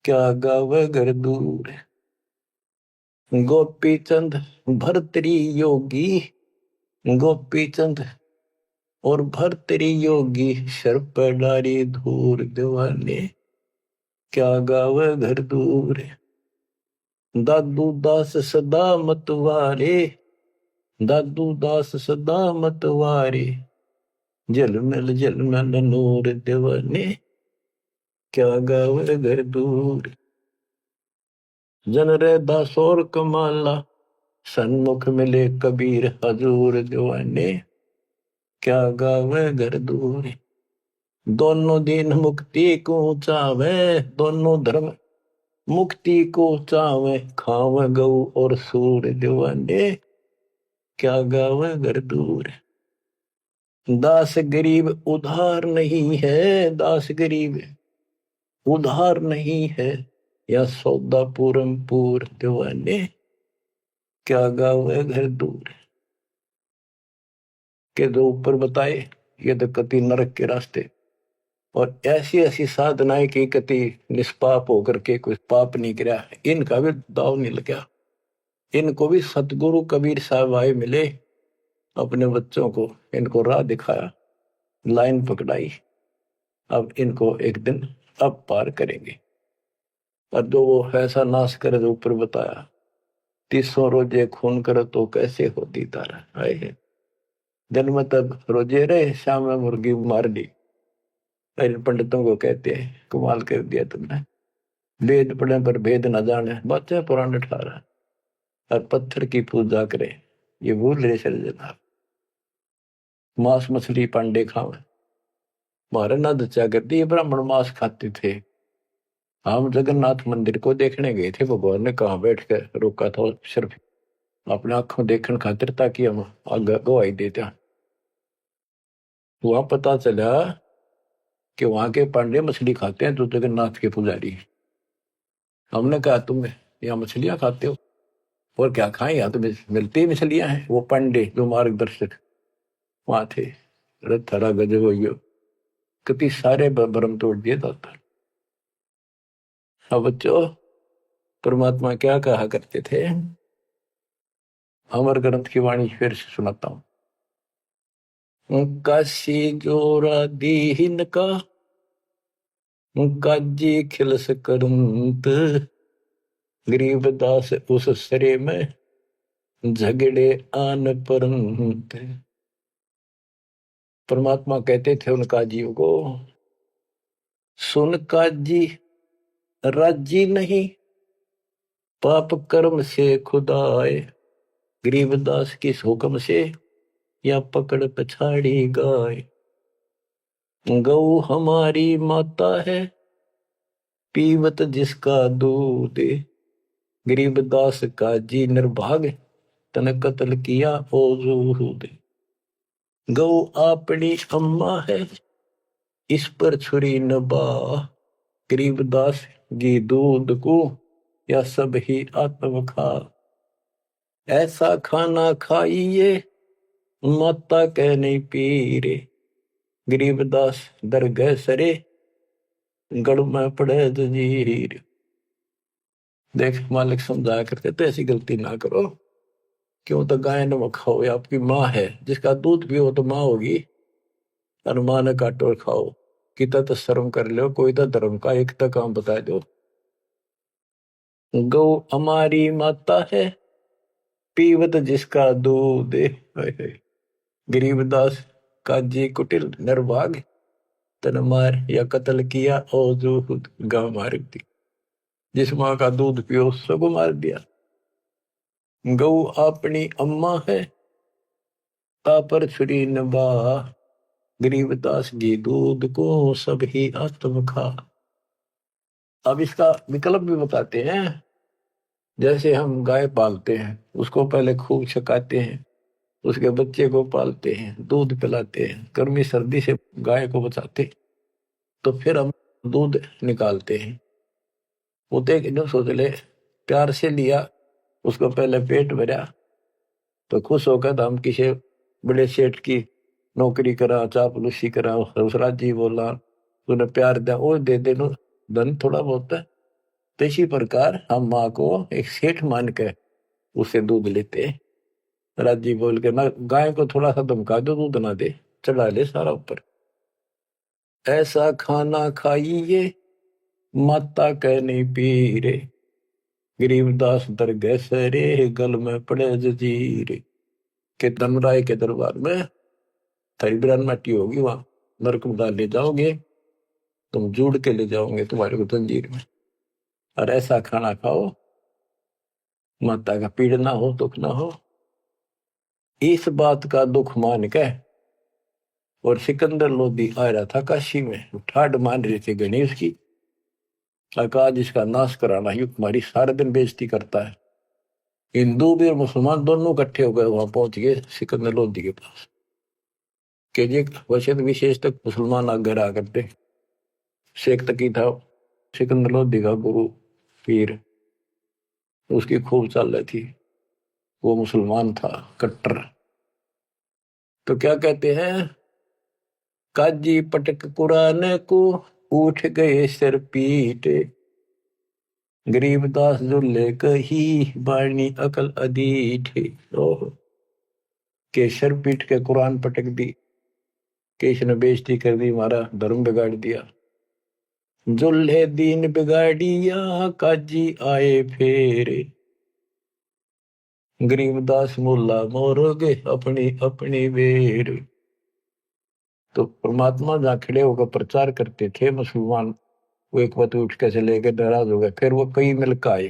क्या गावे घर दूर। गोपी चंद भरतरी योगी, गोपी चंद और भरतरी योगी, सर पर डारी धूर, दीवाने क्या गावे घर दूर। दादू दास सदा मतवारे, दादू दास सदा मतवारे, जलमल नूर, दीवाने क्या गावे घर दूर। जन रे दासोर कमाला, सन्मुख मिले कबीर हजूर, दीवाने क्या गावे घर दूर। दोनों दिन मुक्ति को चावे, दोनों धर्म मुक्ति को चावे, खावे गऊ और सूर, दीवाने क्या गावे घर दूर। दास गरीब उधार नहीं है, दास गरीब उधार नहीं है, या सौदा पूरम पूर दीवाने क्या गावे घर दूर। के दो ऊपर बताए ये तो कति नरक के रास्ते, और ऐसी ऐसी साधनाएं की कति निष्पाप होकर के कोई पाप नहीं किया, इनका भी दाव नहीं लगा। इनको भी सतगुरु कबीर साहब आए मिले, अपने बच्चों को इनको राह दिखाया, लाइन पकड़ाई, अब इनको एक दिन अब पार करेंगे। और जो वो ऐसा नाश करे जो ऊपर बताया, 300 रोजे खून करे तो कैसे हो दीदार आए है। दिन में तब रोजे रहे, शाम में मुर्गी मार ली। इन पंडितों को कहते हैं कमाल कर दिया तुमने, वेद पढ़े पर भेद न जाने, बच्चे पुराने ठारा और पत्थर की पूजा करे, ये भूल रहे सर जनाब। मांस मछली पांडे खावे, मारे न दचा करती, ये ब्राह्मण मांस खाते थे। हम जगन्नाथ मंदिर को देखने गए थे, भगवान ने कहा बैठ कर रोका था, सिर्फ अपने आंखों देखने खातिर, ताकि हम आगे गवाही देते। वहां पता चला कि वहां के पांडे मछली खाते हैं, तो जगन्नाथ के पुजारी। हमने कहा तुम यहाँ मछलियां खाते हो, और क्या खाएं, यहाँ तो मिलती ही मछलियां हैं। वो पांडे जो मार्गदर्शक वहां थे, थरा गजब हो, कति सारे भ्रम तोड़ दिए था। अब बच्चों, परमात्मा क्या कहा करते थे, अमर ग्रंथ की वाणी फिर से सुनाता हूं। काशी जोरा दीन का काजी खिलस करंत, गरीब दास उस सरे में झगड़े आन परंत। परमात्मा कहते थे उन काजियों को, सुन काजी राजी नहीं पाप कर्म से खुदाए, गरीबदास किस हुक्म से या पकड़ पछाड़ी गाय। गौ हमारी माता है पीवत जिसका दूध, गरीबदास का जी निर्भाग तन कत्ल किया ओ जूद। गौ अपनी अम्मा है इस पर छुरी न बा, गरीबदास जी दूध को या सब ही आत्म खा। ऐसा खाना खाइए माता कह नहीं पीरे, गरीबदास दरगह सरे गढ़ में पड़े जंजीर। देख मालिक समझाया करते तो ऐसी गलती ना करो, क्यों तो गाय नमक खाओ, आपकी माँ है, जिसका दूध पियो तो माँ होगी, और माँ ने काटो और खाओ। कितना तो शर्म कर लो, कोई तो धर्म का एक तो काम बता दो। गौ हमारी माता है पीवत जिसका दूध, गरीबदास काजी कुटिल निर्भाग तन मार या कत्ल किया और जो गांव मार दी। जिस माँ का दूध पियो सबको मार दिया। गौ अपनी अम्मा है पर छुरी नबा, गरीबदास जी दूध को सब ही आत्म खा। अब इसका विकल्प भी बताते हैं। जैसे हम गाय पालते हैं, उसको पहले खूब छकाते हैं, उसके बच्चे को पालते हैं, दूध पिलाते हैं, गर्मी सर्दी से गाय को बचाते, तो फिर हम दूध निकालते हैं। वो देख जो सोच ले, प्यार से लिया, उसको पहले पेट भरा तो खुश होकर हम किसी बड़े सेठ की नौकरी करा, चापलूसी करा, दूसरा जी बोला तूने प्यार दिया, वो दे दे नो धन थोड़ा बहुत है। तो इसी प्रकार हम माँ को एक सेठ मान के उससे दूध लेते हैं। राजी बोल के ना गाय को थोड़ा सा धमका दो, दूध ना दे, चढ़ा ले सारा ऊपर। ऐसा खाना खाइए माता कह नहीं पीरे, गरीबदास दरगह सरे गल में पड़े जंजीर। के धर्मराय के दरबार में थारी बिरान माटी होगी, वहां नरक में डाल ले जाओगे, तुम जुड़ के ले जाओगे तुम्हारे को जंजीर में। और ऐसा खाना खाओ माता का पीड़ ना हो, दुख ना हो। इस बात का दुख मान के और सिकंदर लोधी आ रहा था काशी में, ठाड मान रहे थे गणेश की, आज इसका नाश कराना, युग तुम्हारी सारे दिन बेइज्जती करता है। हिंदू भी और मुसलमान दोनों इकट्ठे हो गए, वहां पहुंच गए सिकंदर लोधी के पास के जी वैसे तो विशेष तक मुसलमान आगे रहा करते। शेख तकी था सिकंदर लोधी का गुरु, पीर, उसकी खूब चाल रही थी। वो मुसलमान था कट्टर। तो क्या कहते हैं, काजी पटक कुरान को उठ गए सिर पीट, गरीबदास जुल्ले कही बाणी अकल अदीठ। ओह, के सर पीट के कुरान पटक दी, केश ने बेइज्जती कर दी, हमारा धर्म बिगाड़ दिया। जुल्हे दीन बिगाड़िया काजी आए फेरे, गरीबदास मुल्ला मोरोगे अपनी अपनी बेर। तो परमात्मा जहाँ खड़े होकर प्रचार करते थे मुसलमान, वो एक बात उठ के चले गए, नाराज हो गए। फिर वो कई मिलकर आए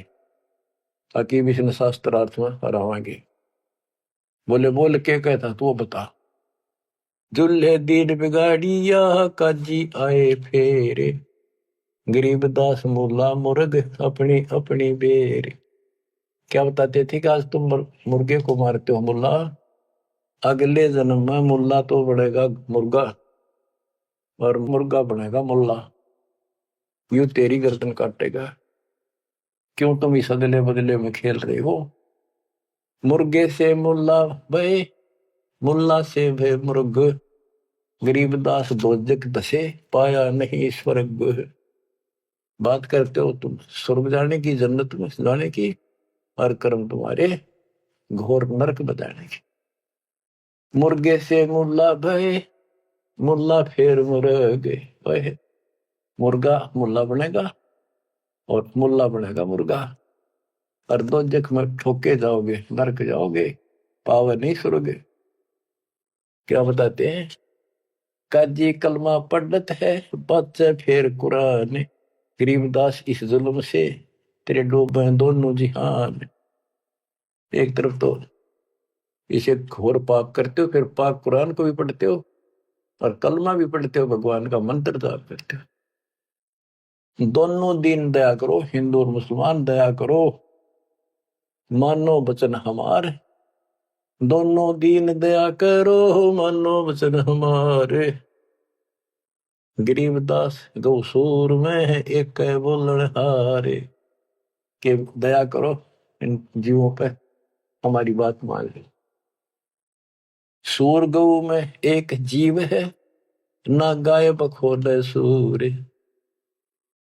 ताकि विष्णु शास्त्रार्थ में हरावाएंगे। बोले बोल के कहता तू बता। जुल्हे दीन बिगाड़िया काजी आए फेरे, गरीबदास मुल्ला मुर्ग अपनी अपनी बेर। क्या बताते थे कि आज तुम मुर्गे को मारते हो मुल्ला, अगले जन्म में मुल्ला तो बनेगा मुर्गा और मुर्गा बनेगा मुल्ला, यूं तेरी गर्दन काटेगा। क्यों तुम इस अदले बदले में खेल रहे हो। मुर्गे से मुल्ला भय, मुल्ला से भय मुर्ग, गरीबदास दोजक दसे पाया नहीं स्वर्ग। बात करते हो तुम स्वर्ग जाने की, जन्नत में जाने की, और कर्म तुम्हारे घोर नरक बताने की। मुर्गे से मुल्ला भय, मुल्ला फिर मुर्ग भय। मुर्गा मुल्ला बनेगा और मुल्ला बनेगा मुर्गा, और दोजक में ठोके जाओगे, नरक जाओगे, पावर नहीं स्वर्ग। क्या बताते हैं, काजी कलमा पढ़त है बच्चे फिर कुरान, गरीबदास इस जुल्म से तेरे डूबे दोनों जिहान। एक तरफ तो इसे घोर पाप करते हो, फिर पाक कुरान को भी पढ़ते हो और कलमा भी पढ़ते हो, भगवान का मंत्र जाप करते हो। दोनों दीन दया करो, हिंदू और मुसलमान दया करो, मानो वचन हमारे। दोनों दीन दया करो, मानो वचन हमारे। गरीबदास गौ सूर में है एक बोलन हारे, के दया करो इन जीवों पे, हमारी बात मान लो। सूर गौ में एक जीव है, ना गाय बखोले सूर,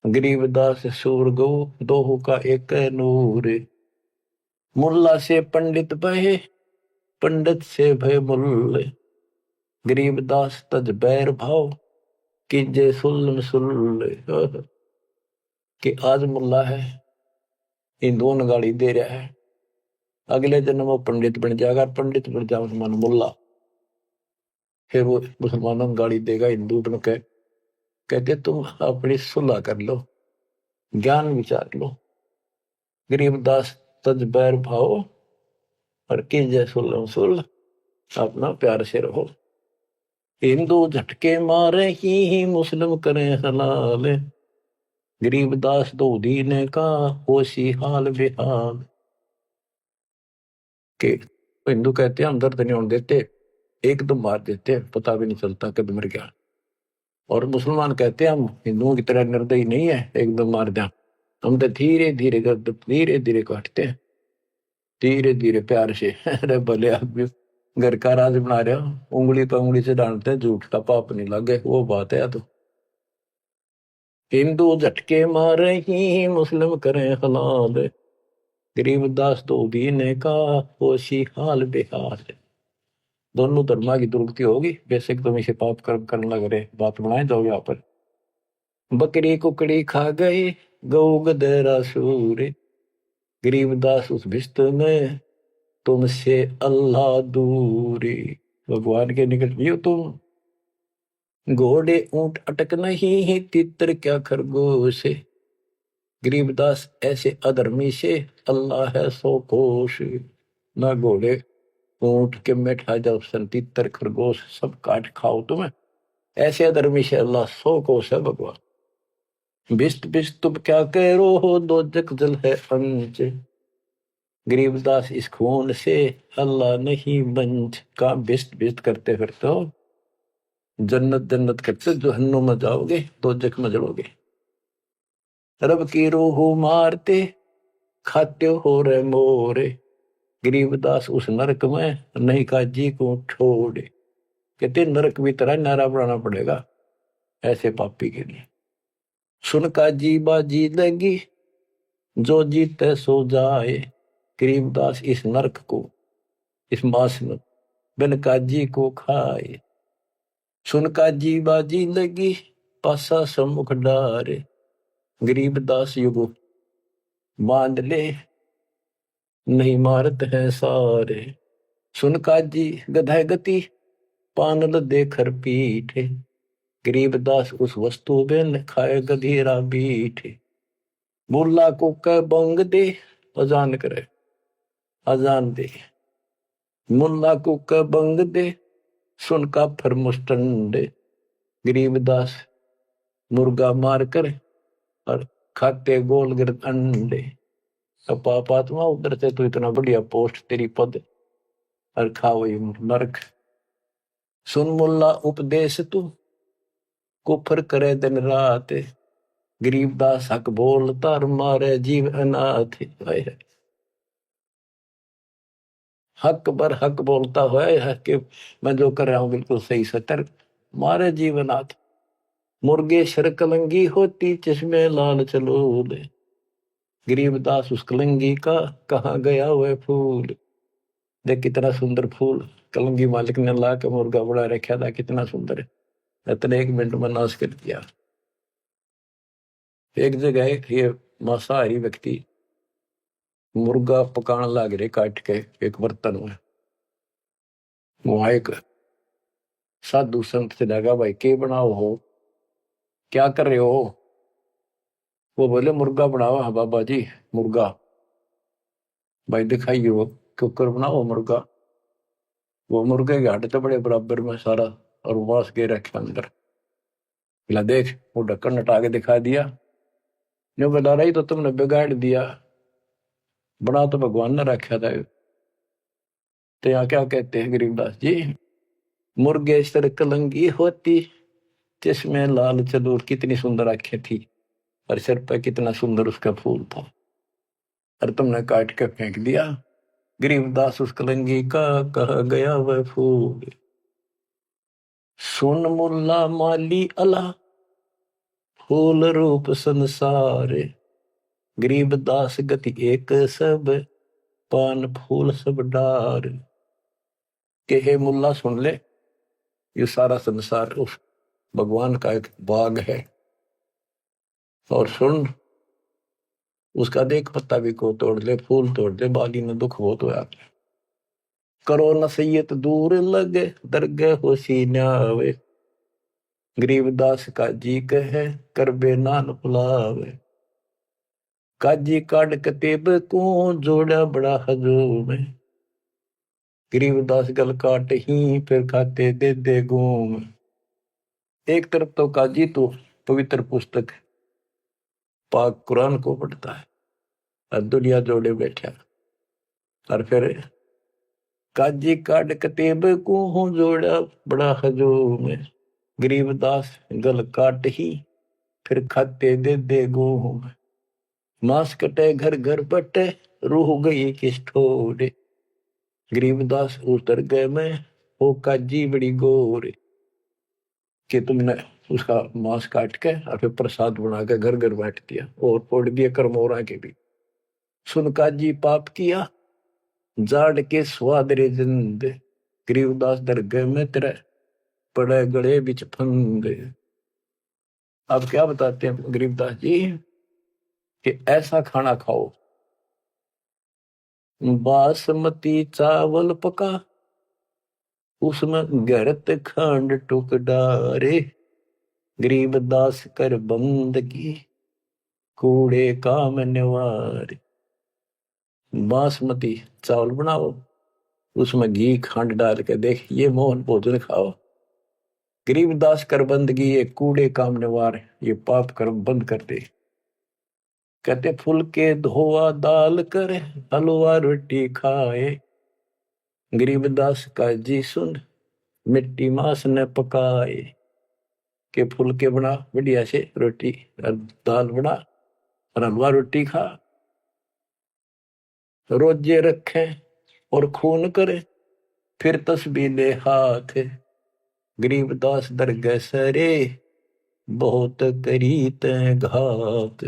गरीबदास सूर गौ दोहू का एक नूर। मुल्ला से पंडित भय, पंडित से भय मुल्ल, गरीबदास तज बैर भाव कीजे सुल्ल सुल्ल। कि आज मुल्ला है, इन दोनों गाली दे रहा है, अगले जन्म वो पंडित बन जाएगा, पंडित बन जाओ मुसलमान मुल्ला, फिर वो मुसलमानों को गाली देगा हिंदू बन के। कहते तुम अपनी सुलह कर लो, ज्ञान विचार लो। गरीबदास तज बैर भाव और कीजे सुल्ल सुल्ल, अपना प्यार से रहो। हिंदू झटके मारे ही मुस्लिम करें हलाल, गरीबदास दो दीने का होशी हाल बेहाल। के हिंदू कहते हैं हम दर्द नहीं होने देते, एकदम मार देते हैं, पता भी नहीं चलता कब मर गया। और मुसलमान कहते हैं हम हिंदुओं की तरह निर्दयी नहीं है, एकदम मार दें, हम तो धीरे धीरे गर्द धीरे धीरे काटते हैं, धीरे धीरे प्यार से। अरे भले आप भी घर का राज बना रहे हो, उंगली पर उंगली से डांटते हैं, झूठ का पाप नहीं लगे, वो बात है। तो हिंदू झटके मारे ही मुस्लिम करें हलाल, गरीबदास तो दीने का होशी हाल बेहाल। दोनों धर्मा की दुर्गति होगी, बेशक तुम इसे पाप कर्म करने लग रहे, बात बनाए जाओ यहाँ पर। बकरी कुकड़ी खा गए गौ गदरा सूर, गरीबदास उस भिस्त में तुमसे अल्लाह दूरी। भगवान के निकट भी हो तुम, घोड़े ऊंट अटक नहीं तितर क्या खरगोश, गरीबदास ऐसे अधर्मी से अल्लाह है सो कोश। ना घोड़े ऊंट के बैठा जाओ, तितर खरगोश सब काट खाओ तुम्हें, ऐसे अधर्मी से अल्लाह सो कोश है भगवान। बिस्त बिस्त तुम क्या कह रो हो, दो जग जल है अंच, गरीबदास इस खून से अल्लाह नहीं बंच। का बिस्त बिस्त करते फिरते हो, जन्नत जन्नत करते जहन्नुम में जाओगे, दो जग में जलोगे। रब की रूह मारते खाते हो रे मोरे। गरीबदास उस नरक में नहीं काजी को छोड़े। कहते नरक भी तरह नारा बनाना पड़ेगा ऐसे पापी के लिए। सुन काजी बाजी लगी जो जीते सो जाए। गरीबदास इस नरक को इस मास में बिन काजी को खाए। सुन काजी बाजी लगी पासा सम्मुख डारे। गरीबदास युग बांध ले नहीं मारत है सारे। सुन काजी गधा गति पानल देकर पीठे। गरीबदास उस वस्तु बिन खाए गधीरा बीठे। मुल्ला को कह बंग दे अजान करे अजान दे। मुल्ला को कह बंग दे सुन का फिर मुस्टंडे। गरीबदास मुर्गा मार कर और खाते गोल गिरत अंडे। अब पापात्मा उधर से तो इतना बढ़िया पोस्ट तेरी पद और खाओ ये नरक। सुन मुल्ला उपदेश तू कुफर करे दिन रात। गरीबदास हक बोलता और मारे जीव अनाथ। हक बर हक बोलता है कि मैं जो कर रहा हूं बिल्कुल सही सतर मारे जीवनाथ। मुर्गे शर कलंगी होती चश्मे लाल चलो दे। गरीबदास उस कलंगी का कहाँ गया हुआ फूल। देख कितना सुंदर फूल कलंगी मालिक ने ला के मुर्गा बड़ा रखा था। कितना सुंदर है। इतने 1 मिनट में नाश कर दिया। एक जगह ये मांसाहारी व्यक्ति मुर्गा पकाने लग रहे काट के एक बर्तन में। वहां एक साधु संत से लगा भाई के बनाओ हो क्या कर रहे हो। वो बोले मुर्गा बनाओ। हाँ बाबा जी मुर्गा। भाई दिखाइए वो कुकर बनाओ मुर्गा। वो मुर्गे के हड्डी तो बड़े बराबर में सारा और मांस के रखे अंदर। बोला देख वो ढक्कन हटा के दिखा दिया। जो बता रही तो तुमने बिगाड़ दिया। बना तो भगवान ने रखा था। तो यहाँ क्या कहते हैं गरीबदास जी। मुर्गे सर कलंगी होती चश्मे लाल चलूर। कितनी सुंदर आंखें थी और सिर पर कितना सुंदर उसका फूल था और तुमने काट के फेंक दिया। गरीबदास उस कलंगी का कहा गया वह फूल। सुन मुल्ला माली अला फूल रूप संसार। गरीबदास गति एक सब पान फूल सब डार। के हे मुल्ला सुन ले ये सारा संसार उस भगवान का एक बाग है। और सुन उसका देख पत्ता भी को तोड़ ले फूल तोड़ ले बाली में दुख बहुत होया। करो नसीहत दूर लगे दरगह हो सीनावे। गरीबदास काजी कहे करबे नान पुलावे। काजी काट कतेब को जोड़ा बड़ा हजूम। गरीबदास गल काट ही फिर खाते दे दे घूम। एक तरफ तो काजी तो पवित्र पुस्तक पाक कुरान को पढ़ता है और दुनिया जोड़े बैठा और फिर काजी काट कतेब को जोड़ा बड़ा हजूम। गरीबदास गल काट ही फिर खाते दे दे घूम। मांस कटे घर घर बटे रूह गई किस ठोरे। गरीबदास उतर गए मैं वो काजी बड़ी गोरे। कि तुमने उसका मांस काट के और फिर प्रसाद बना के घर घर बांट दिया और फोड़ दिए करमोरा के भी। सुन काजी पाप किया जाड़ के स्वाद रे जिंद। गरीबदास दरगह में तेरे पड़े गले बिच फंदे। अब क्या बताते हैं गरीबदास जी कि ऐसा खाना खाओ बासमती चावल पका उसमें गरत खंड टुक डारे। गरीबदास कर बंदगी कूड़े काम निवार। बासमती चावल बनाओ उसमें घी खंड डाल के देख ये मोहन भोजन खाओ। गरीबदास कर बंदगी ये कूड़े काम निवार ये पाप कर्म बंद कर दे। कहते फुल के धोआ दाल कर हलवा रोटी खाए। गरीबदास का जी सुन मिट्टी मांस ने पकाए। के फुल के बना बढ़िया से रोटी और दाल बना और हलवा रोटी खा, रोजे रखे और खून करे, फिर तस्बीह ले हाथ, गरीबदास दरगह सरे, बहुत करी तै घात।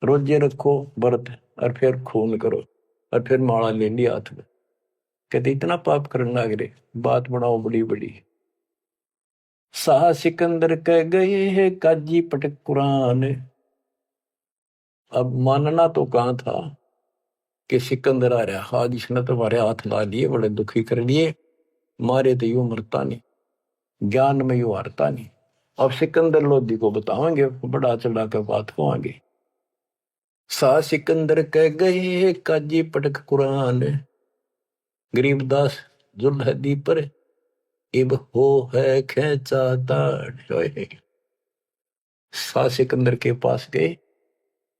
रोजे रखो व्रत और फिर खून करो और फिर माला ले ली हाथ में। कहते इतना पाप करने लग रहे, बात बनाओ बड़ी बड़ी। शाह सिकंदर कह गए है काजी पटक कुरान। अब मानना तो कहाँ था कि सिकंदर आ रहा, हाँ जिसने तुम्हारे हाथ ला लिए, बड़े दुखी कर लिए, मारे तो यूं मरता नहीं, ज्ञान में यूं हारता नहीं। अब सिकंदर लोधी को बताओगे, बड़ा चढ़ा कर बात को आगे। शाह सिकंदर कह गए काजी पटक कुरान, गरीबदास जुल्हदी पर इब हो है खेचा ताड़। शाह सिकंदर के पास गए,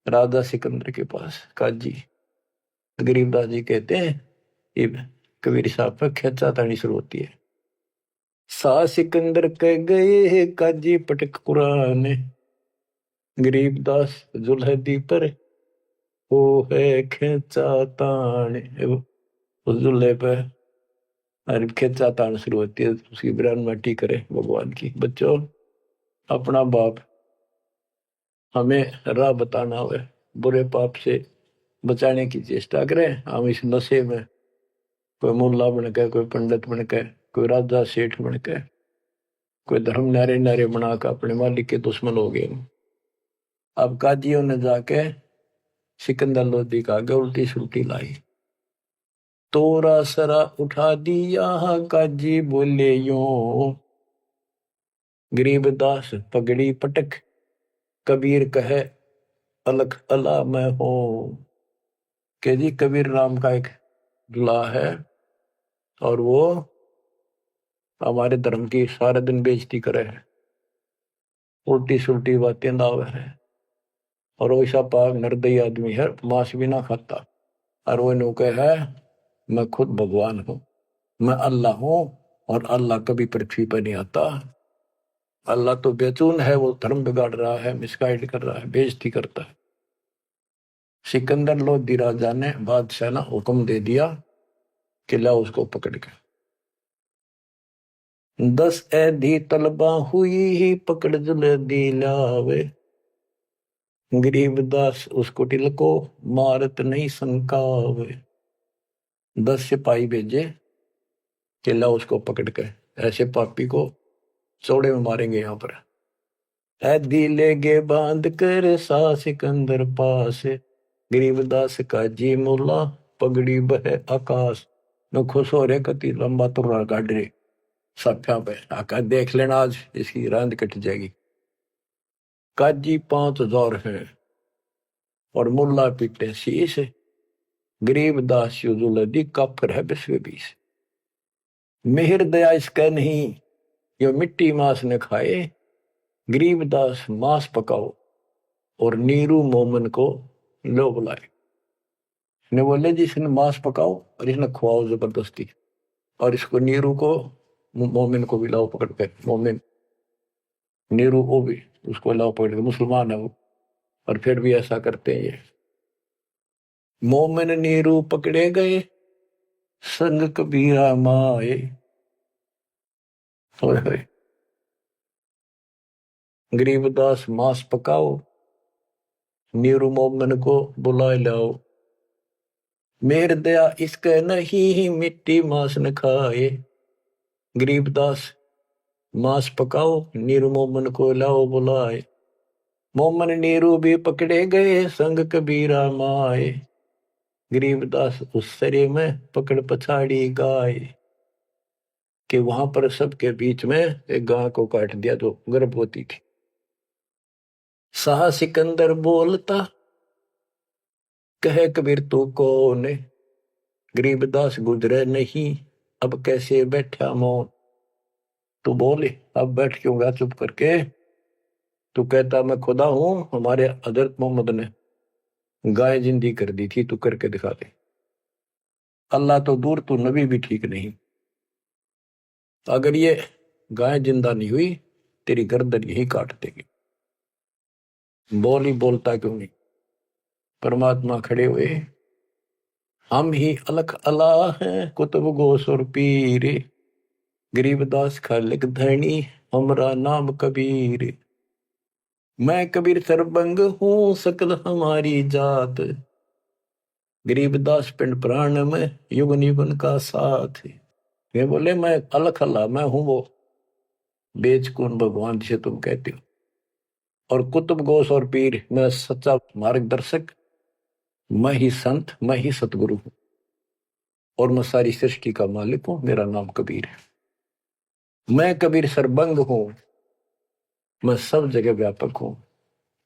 राजा सिकंदर के पास काजी। गरीबदास जी कहते हैं इब कबीर साहब पर खेचा ताड़ी शुरू होती है। शाह सिकंदर कह गए काजी पटक कुरान, गरीबदास जुल्हदी पर हो है खेचा ताड़। उस जुल्हे पर अरे खेचा तान शुरू होती है, उसकी बिरान मट्टी करे भगवान की। बच्चों, अपना बाप हमें राह बताना हुए, बुरे पाप से बचाने की चेष्टा करें। हम इस नशे में कोई मुल्ला बन के, कोई पंडित बन के, कोई राजा सेठ बन के, कोई धर्म नारे नारे बनाकर अपने मालिक के दुश्मन हो गए। अब काजियों ने जाके सिकंदर लोधी का आगे उल्टी सुल्टी लाई, तोरा सरा उठा दिया काजी बोले यूं, गरीबदास पगड़ी पटक, कबीर कहे अलख अला मैं हूं। के जी कबीर नाम का एक दुल्हा है और वो हमारे धर्म की सारे दिन बेइज्जती करे है, उल्टी सुल्टी बातें लावे है, और वैसा पाक निर्दयी आदमी है, मांस भी ना खाता। और वो नु कहे है मैं खुद भगवान हूं, मैं अल्लाह हूं, और अल्लाह कभी पृथ्वी पर नहीं आता। अल्लाह तो बेचून है, वो धर्म बिगाड़ रहा है, मिसगाइड कर रहा है, बेइज्जती करता है। सिकंदर लोधी राजा ने बादशाह ने हुक्म दे दिया कि ला उसको पकड़ के 10 ऐधी तलबा हुई ही पकड़ जुल्हदी लावे, गरीबदास उसको टिल को मारत नहीं संकावे। 10 सिपाही भेजे कि ला उसको पकड़ के ऐसे पापी को चौड़े में मारेंगे। यहाँ पर ऐदी लेगे बांध कर सा सिकंदर पास, गरीबदास का जी मुल्ला पगड़ी बह आकाश। न खुश हो रहे कति लंबा तुर्रा काट रहे साफिया पे, आका देख लेना आज इसकी रांद कट जाएगी। काजी 5000 है और मुल्ला पीटे शीश, गरीबदास युजुलदी काफिर है 20 मेहर दया इसका नहीं, यो मिट्टी मांस न खाए, गरीबदास मांस पकाओ और नीरू मोमन को लो बुलाए। ने बोले जी इसने मांस पकाओ और इसने खुआओ जबरदस्ती, और इसको नीरू को मोमिन को भी लाओ पकड़ के। मोमिन नीरू को भी उसको लाओ पकड़ के, मुसलमान है वो, और फिर भी ऐसा करते हैं ये। मोमिन नीरू पकड़े गए संग कबीरा माए, गरीबदास मांस पकाओ, नीरू मोमिन को बुलाए लाओ, मेर दया इसके नहीं मिट्टी मांस न खाए, गरीबदास मांस पकाओ नीरू मोमन को लाओ बुलाए। मोमन नीरू भी पकड़े गए संग कबीरा माए, गरीबदास उस सरे में पकड़ पछाड़ी गाय। कि वहां पर सबके बीच में एक गाय को काट दिया जो गर्भवती थी। शाह सिकंदर बोलता कहे कबीर तू कौन, गरीबदास गुजरे नहीं अब कैसे बैठा मौन। तू बोले अब बैठ क्यों गया चुप करके, तू कहता मैं खुदा हूं, हमारे हजरत मोहम्मद ने गाय जिंदी कर दी थी, तू करके दिखा दे। अल्लाह तो दूर, तू नबी भी ठीक नहीं। अगर ये गाय जिंदा नहीं हुई तेरी गर्दन यही काट देगी। बोल ही बोलता क्यों नहीं। परमात्मा खड़े हुए, हम ही अलख अला हैं कुतुब गोस और पीर, गरीबदास खालिक धनी हमरा नाम कबीर। मैं कबीर सरबंग हूँ सकल हमारी जात, गरीबदास पिंड प्राण में युग निगुन का साथ। ये बोले मैं अलख अल्लाह, मैं हूं वो बेचकुन भगवान जिसे तुम कहते हो, और कुतुब गोस और पीर मैं सच्चा मार्गदर्शक, मैं ही संत, मैं ही सतगुरु हूं, और मैं सारी सृष्टि का मालिक हूं, मेरा नाम कबीर है। मैं कबीर सरबंग हूं, मैं सब जगह व्यापक हूं,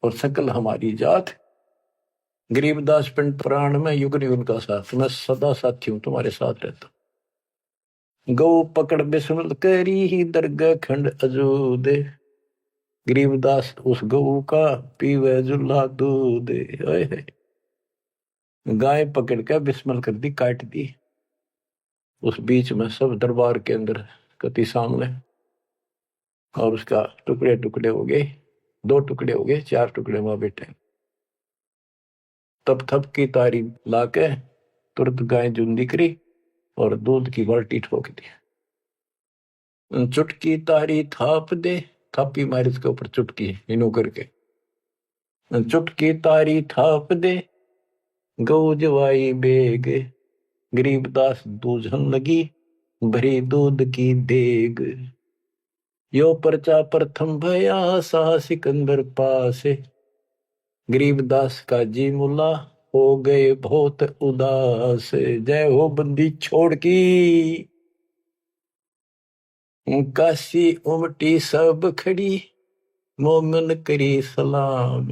और सकल हमारी जात, गरीबदास पिंड प्राण में युग निगुन का साथ, मैं सदा साथी हूं, तुम्हारे साथ रहता। गौ पकड़ बिस्मल करी ही दरगाह खंड अजूदे, गरीबदास उस गऊ का पीवे जुल्ला दूध। गाय पकड़ के बिस्मल कर दी, काट दी, उस बीच में सब दरबार के अंदर कति सामने, और उसका टुकड़े टुकड़े हो गए, 2 टुकड़े हो गए, 4 टुकड़े वहां बैठे। तब थप की तारी लाके तुरंत गाय जुंदी करी और दूध की बाल्टी ठोक दी। चुटकी तारी थाप दे, थापी मारी उसके ऊपर चुटकी इनो करके, चुटकी तारी थाप दे गऊ जवाई बेग, गरीबदास दूझन लगी भरी दूध की देग। यो परचा प्रथम भया सा सिकंदर पास, गरीबदास का जी मुला हो गए बहुत उदास। जय हो बंदी छोड़ की, काशी उमटी सब खड़ी मोमन करी सलाम,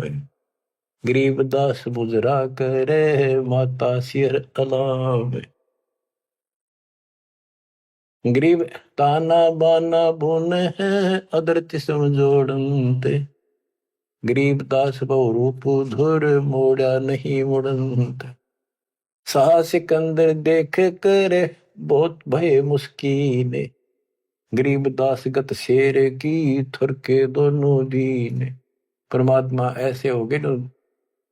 गरीबदास बुजरा करे माता सिर अलाम। गरीब ताना बाना बुन है अदरत समझोड़ते, गरीबदास बहुरूप धुर मोड़ा नहीं मुड़ंत। साह सिकंदर देख कर बहुत भय मुस्कीन, गरीबदास गत शेर की थुरके दोनों दीन। परमात्मा ऐसे हो गए,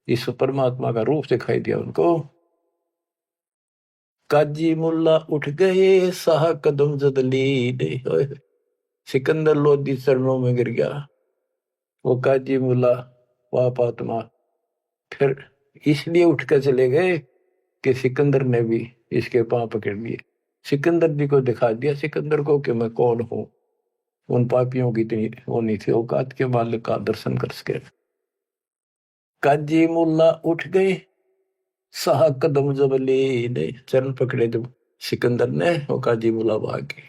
इस परमात्मा का रूप दिखाई दिया उनको। काजी मुल्ला उठ गए साह कदम जदली, सिकंदर लोधी चरणों में गिर गया। वो काजी मुल्ला पाप आत्मा फिर इसलिए उठ कर चले गए कि सिकंदर ने भी इसके पांव पकड़ लिए, सिकंदर जी को दिखा दिया सिकंदर को कि मैं कौन हूं। उन पापियों की इतनी वो नहीं थी औकात के मालिक का दर्शन कर सके। काजी मुल्ला उठ गए साह कदम जबली, ने चरण पकड़े जब सिकंदर ने, वो काजी मुल्ला भाग गए।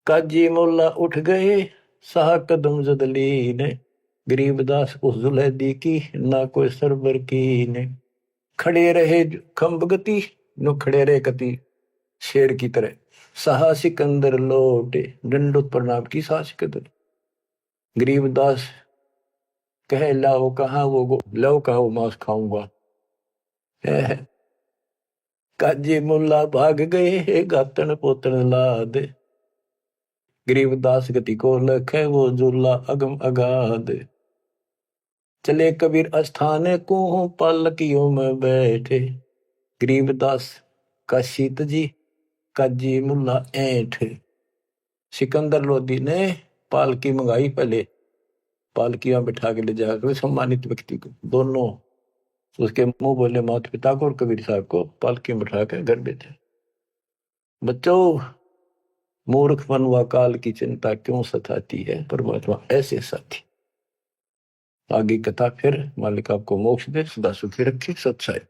काजी मुल्ला उठ गए साह कदम जदली ने, गरीबदास उस जुलैदी की ना कोई सरबर की ने। खड़े रहे खंब गति, नो खड़े रहे कति शेर की तरह। साहा सिकंदर लौटे, दंडोत प्रणाम की साह सिकंदर। गरीबदास कहे लाओ कहा वो लाओ कहा वो मांस खाऊंगा। काजी मुल्ला भाग गए गातन पोतन लाद, गरीबदास गति को लखे वो जुल्ला अगम अगाध। चले कबीर अस्थान को पालकियों में बैठे, गरीबदास का शीत जी काजी मुल्ला ऐठ। सिकंदर लोधी ने पालकी मंगाई, पहले पालकियां बिठा के ले जाकर सम्मानित व्यक्ति को, दोनों उसके मुंह बोले माता पिता को और कबीर साहब को पालकी में बिठा कर घर भेजे। बच्चों, मूर्खपन व काल की चिंता क्यों सताती है, परमात्मा ऐसे साथी। आगे कथा फिर, मालिक आपको मोक्ष दे, सदा सुखी रखे, सत्साई।